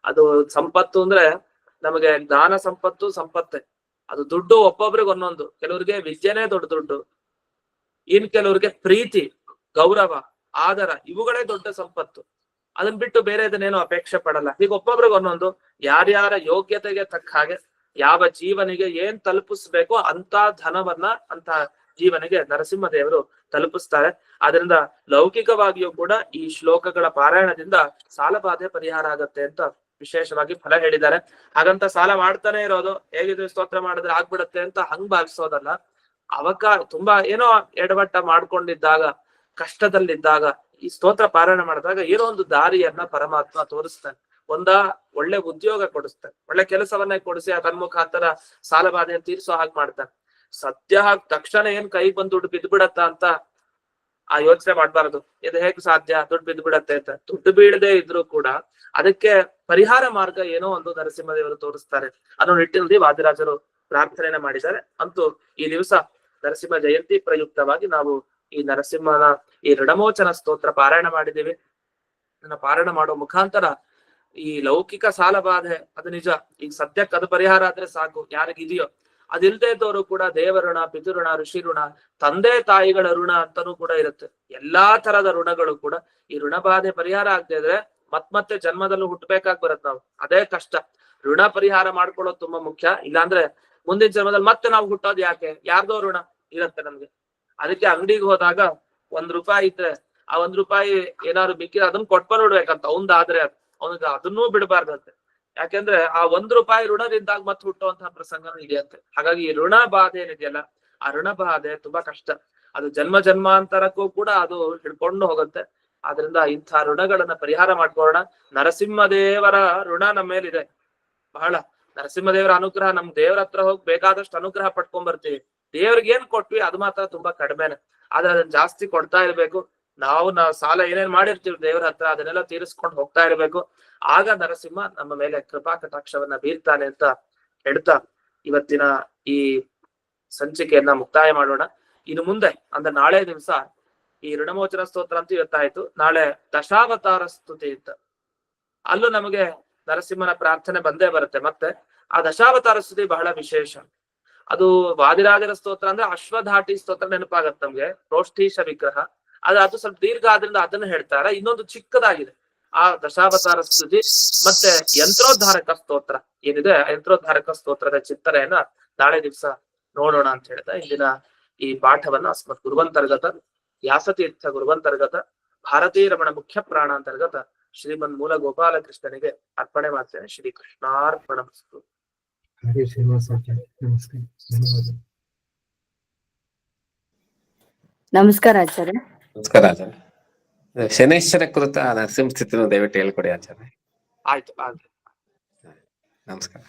ಅದು ಸಂಪತ್ತು ಅಂದ್ರೆ ನಮಗೆ ಜ್ಞಾನ ಸಂಪತ್ತು ಸಂಪತ್ತೆ. ಅದು ದುಡ್ಡು ಒಬ್ಬೊಬ್ರಿಗೆ ಒಂದೊಂದು. ಕೆಲವ್ರಿಗೆ ವಿದ್ಯೆನೇ ದೊಡ್ಡ ದುಡ್ಡು, ಇನ್ ಕೆಲವ್ರಿಗೆ ಪ್ರೀತಿ, ಗೌರವ, ಆದರ ಇವುಗಳೇ ದೊಡ್ಡ ಸಂಪತ್ತು. ಅದನ್ ಬಿಟ್ಟು ಬೇರೆ ಇದನ್ನೇನು ಅಪೇಕ್ಷೆ ಪಡಲ್ಲ. ಈಗ ಒಬ್ಬೊಬ್ರಿಗೆ ಒಂದೊಂದು. ಯಾರ್ಯಾರ ಯೋಗ್ಯತೆಗೆ ತಕ್ಕ ಹಾಗೆ ಯಾವ ಜೀವನಿಗೆ ಏನ್ ತಲುಪಿಸ್ಬೇಕೋ ಅಂತ ಧನವನ್ನ ಅಂತ ಜೀವನಿಗೆ ನರಸಿಂಹ ದೇವರು ತಲುಪಿಸ್ತಾರೆ. ಆದ್ರಿಂದ ಲೌಕಿಕವಾಗಿಯೂ ಕೂಡ ಈ ಶ್ಲೋಕಗಳ ಪಾರಾಯಣದಿಂದ ಸಾಲಬಾಧೆ ಪರಿಹಾರ ಆಗತ್ತೆ ಅಂತ ವಿಶೇಷವಾಗಿ ಫಲ ಹೇಳಿದ್ದಾರೆ. ಹಾಗಂತ ಸಾಲ ಮಾಡ್ತಾನೆ ಇರೋದು, ಹೇಗಿದ್ರೆ ಸ್ತೋತ್ರ ಮಾಡಿದ್ರೆ ಆಗ್ಬಿಡತ್ತೆ ಅಂತ ಹಂಗ್ ಭಾವಿಸೋದಲ್ಲ. ಅವಕಾಶ ತುಂಬಾ ಏನೋ ಎಡವಟ್ಟ ಮಾಡ್ಕೊಂಡಿದ್ದಾಗ, ಕಷ್ಟದಲ್ಲಿದ್ದಾಗ ಈ ಸ್ತೋತ್ರ ಪಾರಾಯಣ ಮಾಡಿದಾಗ ಏನೋ ಒಂದು ದಾರಿಯನ್ನ ಪರಮಾತ್ಮ ತೋರಿಸ್ತಾನೆ. ಒಳ್ಳೆ ಉದ್ಯೋಗ ಕೊಡಿಸ್ತಾನೆ, ಒಳ್ಳೆ ಕೆಲಸವನ್ನೇ ಕೊಡಿಸಿ ಅದನ್ ಮುಖಾಂತರ ಸಾಲ ಬಾಧೆಯನ್ನು ತೀರ್ಸೋ ಹಾಗೆ ಮಾಡ್ತಾನೆ. ಸದ್ಯ ತಕ್ಷಣ ಏನ್ ಕೈ ಬಂದು ದುಡ್ಡು ಬಿದ್ಬಿಡತ್ತ ಅಂತ ಆ ಯೋಚನೆ ಮಾಡ್ಬಾರದು. ಇದು ಹೇಗ್ ಸಾಧ್ಯ ದುಡ್ಡು ಬಿದ್ಬಿಡತ್ತೆ ಅಂತ. ದುಡ್ಡು ಬೀಳದೆ ಇದ್ರು ಕೂಡ ಅದಕ್ಕೆ ಪರಿಹಾರ ಮಾರ್ಗ ಏನೋ ಒಂದು ನರಸಿಂಹದೇವರು ತೋರಿಸ್ತಾರೆ ಅನ್ನೋ ನಿಟ್ಟಿನಲ್ಲಿ ವಾದಿರಾಜರು ಪ್ರಾರ್ಥನೆಯನ್ನ ಮಾಡಿದ್ದಾರೆ. ಅಂತೂ ಈ ದಿವಸ ನರಸಿಂಹ ಜಯಂತಿ ಪ್ರಯುಕ್ತವಾಗಿ ನಾವು ಈ ನರಸಿಂಹನ ಈ ಋಣಮೋಚನ ಸ್ತೋತ್ರ ಪಾರಾಯಣ ಮಾಡಿದ್ದೀವಿ. ಅದನ್ನ ಪಾರಾಯಣ ಮಾಡೋ ಮುಖಾಂತರ ಈ ಲೌಕಿಕ ಸಾಲ ಬಾಧೆ ಅದು ನಿಜ, ಈಗ ಸದ್ಯಕ್ಕೆ ಅದು ಪರಿಹಾರ ಆದ್ರೆ ಸಾಕು. ಯಾರಿಗಿದೆಯೋ ಅದಿಲ್ದೇ ಇದ್ದವರು ಕೂಡ ದೇವ ಋಣ, ಪಿತೃಋಣ, ಋಷಿ ಋಣ, ತಂದೆ ತಾಯಿಗಳ ಋಣ ಅಂತಾನೂ ಕೂಡ ಇರುತ್ತೆ. ಎಲ್ಲಾ ತರದ ಋಣಗಳು ಕೂಡ ಈ ಋಣ ಬಾಧೆ ಪರಿಹಾರ ಆಗದೆ ಇದ್ರೆ ಮತ್ತೆ ಜನ್ಮದಲ್ಲೂ ಹುಟ್ಟಬೇಕಾಗಿ ಬರುತ್ತೆ ನಾವು. ಅದೇ ಕಷ್ಟ. ಋಣ ಪರಿಹಾರ ಮಾಡ್ಕೊಳ್ಳೋದು ತುಂಬಾ ಮುಖ್ಯ. ಇಲ್ಲಾಂದ್ರೆ ಮುಂದಿನ ಜನ್ಮದಲ್ಲಿ ಮತ್ತೆ ನಾವು ಹುಟ್ಟೋದು ಯಾಕೆ? ಯಾರ್ದೋ ಋಣ ಇರುತ್ತೆ ನಮ್ಗೆ. ಅದಕ್ಕೆ ಅಂಗಡಿಗೆ ಹೋದಾಗ ₹1 ಇದ್ರೆ ಆ ₹1 ಏನಾದ್ರು ಮಿಕ್ಕಿದ್ರೆ ಅದನ್ನ ಕೊಟ್ಬಿಡ್ಬೇಕಂತ ಅವಂದಾದ್ರೆ ಅವನಿಗೆ ಅದನ್ನೂ ಬಿಡಬಾರ್ದಂತೆ. ಯಾಕೆಂದ್ರೆ ಆ ₹1 ಋಣದಿಂದಾಗ ಮತ್ತೆ ಹುಟ್ಟುವಂತಹ ಪ್ರಸಂಗನೂ ಇದೆಯಂತೆ. ಹಾಗಾಗಿ ಈ ಋಣ ಬಾಧೆ ಏನಿದೆಯಲ್ಲ, ಆ ಋಣ ಬಾಧೆ ತುಂಬಾ ಕಷ್ಟ. ಅದು ಜನ್ಮ ಜನ್ಮಾಂತರಕ್ಕೂ ಕೂಡ ಅದು ಹಿಡ್ಕೊಂಡು ಹೋಗುತ್ತೆ. ಆದ್ರಿಂದ ಇಂಥ ಋಣಗಳನ್ನ ಪರಿಹಾರ ಮಾಡ್ಕೊಳ್ಳೋಣ. ನರಸಿಂಹದೇವರ ಋಣ ನಮ್ಮ ಮೇಲಿದೆ ಬಹಳ. ನರಸಿಂಹದೇವರ ಅನುಗ್ರಹ, ನಮ್ ದೇವ್ರ ಹತ್ರ ಹೋಗಿ ಬೇಕಾದಷ್ಟು ಅನುಗ್ರಹ ಪಡ್ಕೊಂಡ್ ಬರ್ತೀವಿ. ದೇವ್ರಿಗೆ ಏನ್ ಕೊಟ್ವಿ ಅದು ಮಾತ್ರ ತುಂಬಾ ಕಡಿಮೆನೆ. ಆದ್ರೆ ಅದನ್ನ ಜಾಸ್ತಿ ಕೊಡ್ತಾ ಇರ್ಬೇಕು. ನಾವು ಸಾಲ ಏನೇನ್ ಮಾಡಿರ್ತೀವಿ ದೇವ್ರ ಹತ್ರ ಅದನ್ನೆಲ್ಲ ತೀರಿಸ್ಕೊಂಡು ಹೋಗ್ತಾ ಇರ್ಬೇಕು. ಆಗ ನರಸಿಂಹ ನಮ್ಮ ಮೇಲೆ ಕೃಪಾ ಕಟಾಕ್ಷವನ್ನ ಬೀರ್ತಾನೆ ಅಂತ ಹೇಳ್ತಾ ಇವತ್ತಿನ ಈ ಸಂಚಿಕೆಯನ್ನ ಮುಕ್ತಾಯ ಮಾಡೋಣ. ಇನ್ನು ಮುಂದೆ ಅಂದ್ರೆ ನಾಳೆ ದಿವಸ ಈ ಋಣಮೋಚನ ಸ್ತೋತ್ರ ಅಂತ ಇವತ್ತಾಯ್ತು. ನಾಳೆ ದಶಾವತಾರ ಸ್ತುತಿ ಅಂತ, ಅಲ್ಲೂ ನಮಗೆ ನರಸಿಂಹನ ಪ್ರಾರ್ಥನೆ ಬಂದೇ ಬರುತ್ತೆ. ಮತ್ತೆ ಆ ದಶಾವತಾರ ಸ್ತುತಿ ಬಹಳ ವಿಶೇಷ. ಅದು ವಾದಿರಾಜರ ಸ್ತೋತ್ರ ಅಂದ್ರೆ ಅಶ್ವಧಾಟಿ ಸ್ತೋತ್ರ ನೆನಪಾಗತ್ತೆ ನಮ್ಗೆ, ಪ್ರೋಷ್ಠೀಶ ವಿಗ್ರಹ. ಆದ್ರೆ ಅದು ಸ್ವಲ್ಪ ದೀರ್ಘ ಆದ್ರಿಂದ ಅದನ್ನ ಹೇಳ್ತಾರೆ. ಇನ್ನೊಂದು ಚಿಕ್ಕದಾಗಿದೆ ಆ ದಶಾವತಾರ ಸ್ತುತಿ. ಮತ್ತೆ ಯಂತ್ರೋದ್ಧಾರಕ ಸ್ತೋತ್ರ ಏನಿದೆ, ಯಂತ್ರೋದ್ಧಾರಕ ಸ್ತೋತ್ರದ ಚಿತ್ತನೆಯನ್ನ ನಾಳೆ ದಿವಸ ನೋಡೋಣ ಅಂತ ಹೇಳ್ತಾ ಇಂದಿನ ಈ ಪಾಠವನ್ನ ಅಸ್ಮತ್ ಗುರುವಂತರ್ಗತ ವ್ಯಾಸತೀರ್ಥ ಗುರುವಂತರ್ಗತ ಭಾರತೀ ರಮಣ ಮುಖ್ಯ ಪ್ರಾಣ ಅಂತರ್ಗತ ಶ್ರೀಮನ್ ಮೂಲ ಗೋಪಾಲಕೃಷ್ಣನಿಗೆ ಅರ್ಪಣೆ ಮಾಡ್ತೇನೆ. ಶ್ರೀ ಕೃಷ್ಣಾರ್ಪಣಮಸ್ತು. ನಮಸ್ಕಾರ ಆಚಾರ್ಯ. ನಮಸ್ಕಾರ ಆಚಾರ್ಯ. ಶನೈಶ್ವರ ಕೃತ ನರಸಿಂಹ ಸ್ಥಿತಿನ ದಯವಿಟ್ಟು ಹೇಳ್ಕೊಡಿ ಆಚಾರ್ಯ. ಆಯ್ತು. ನಮಸ್ಕಾರ.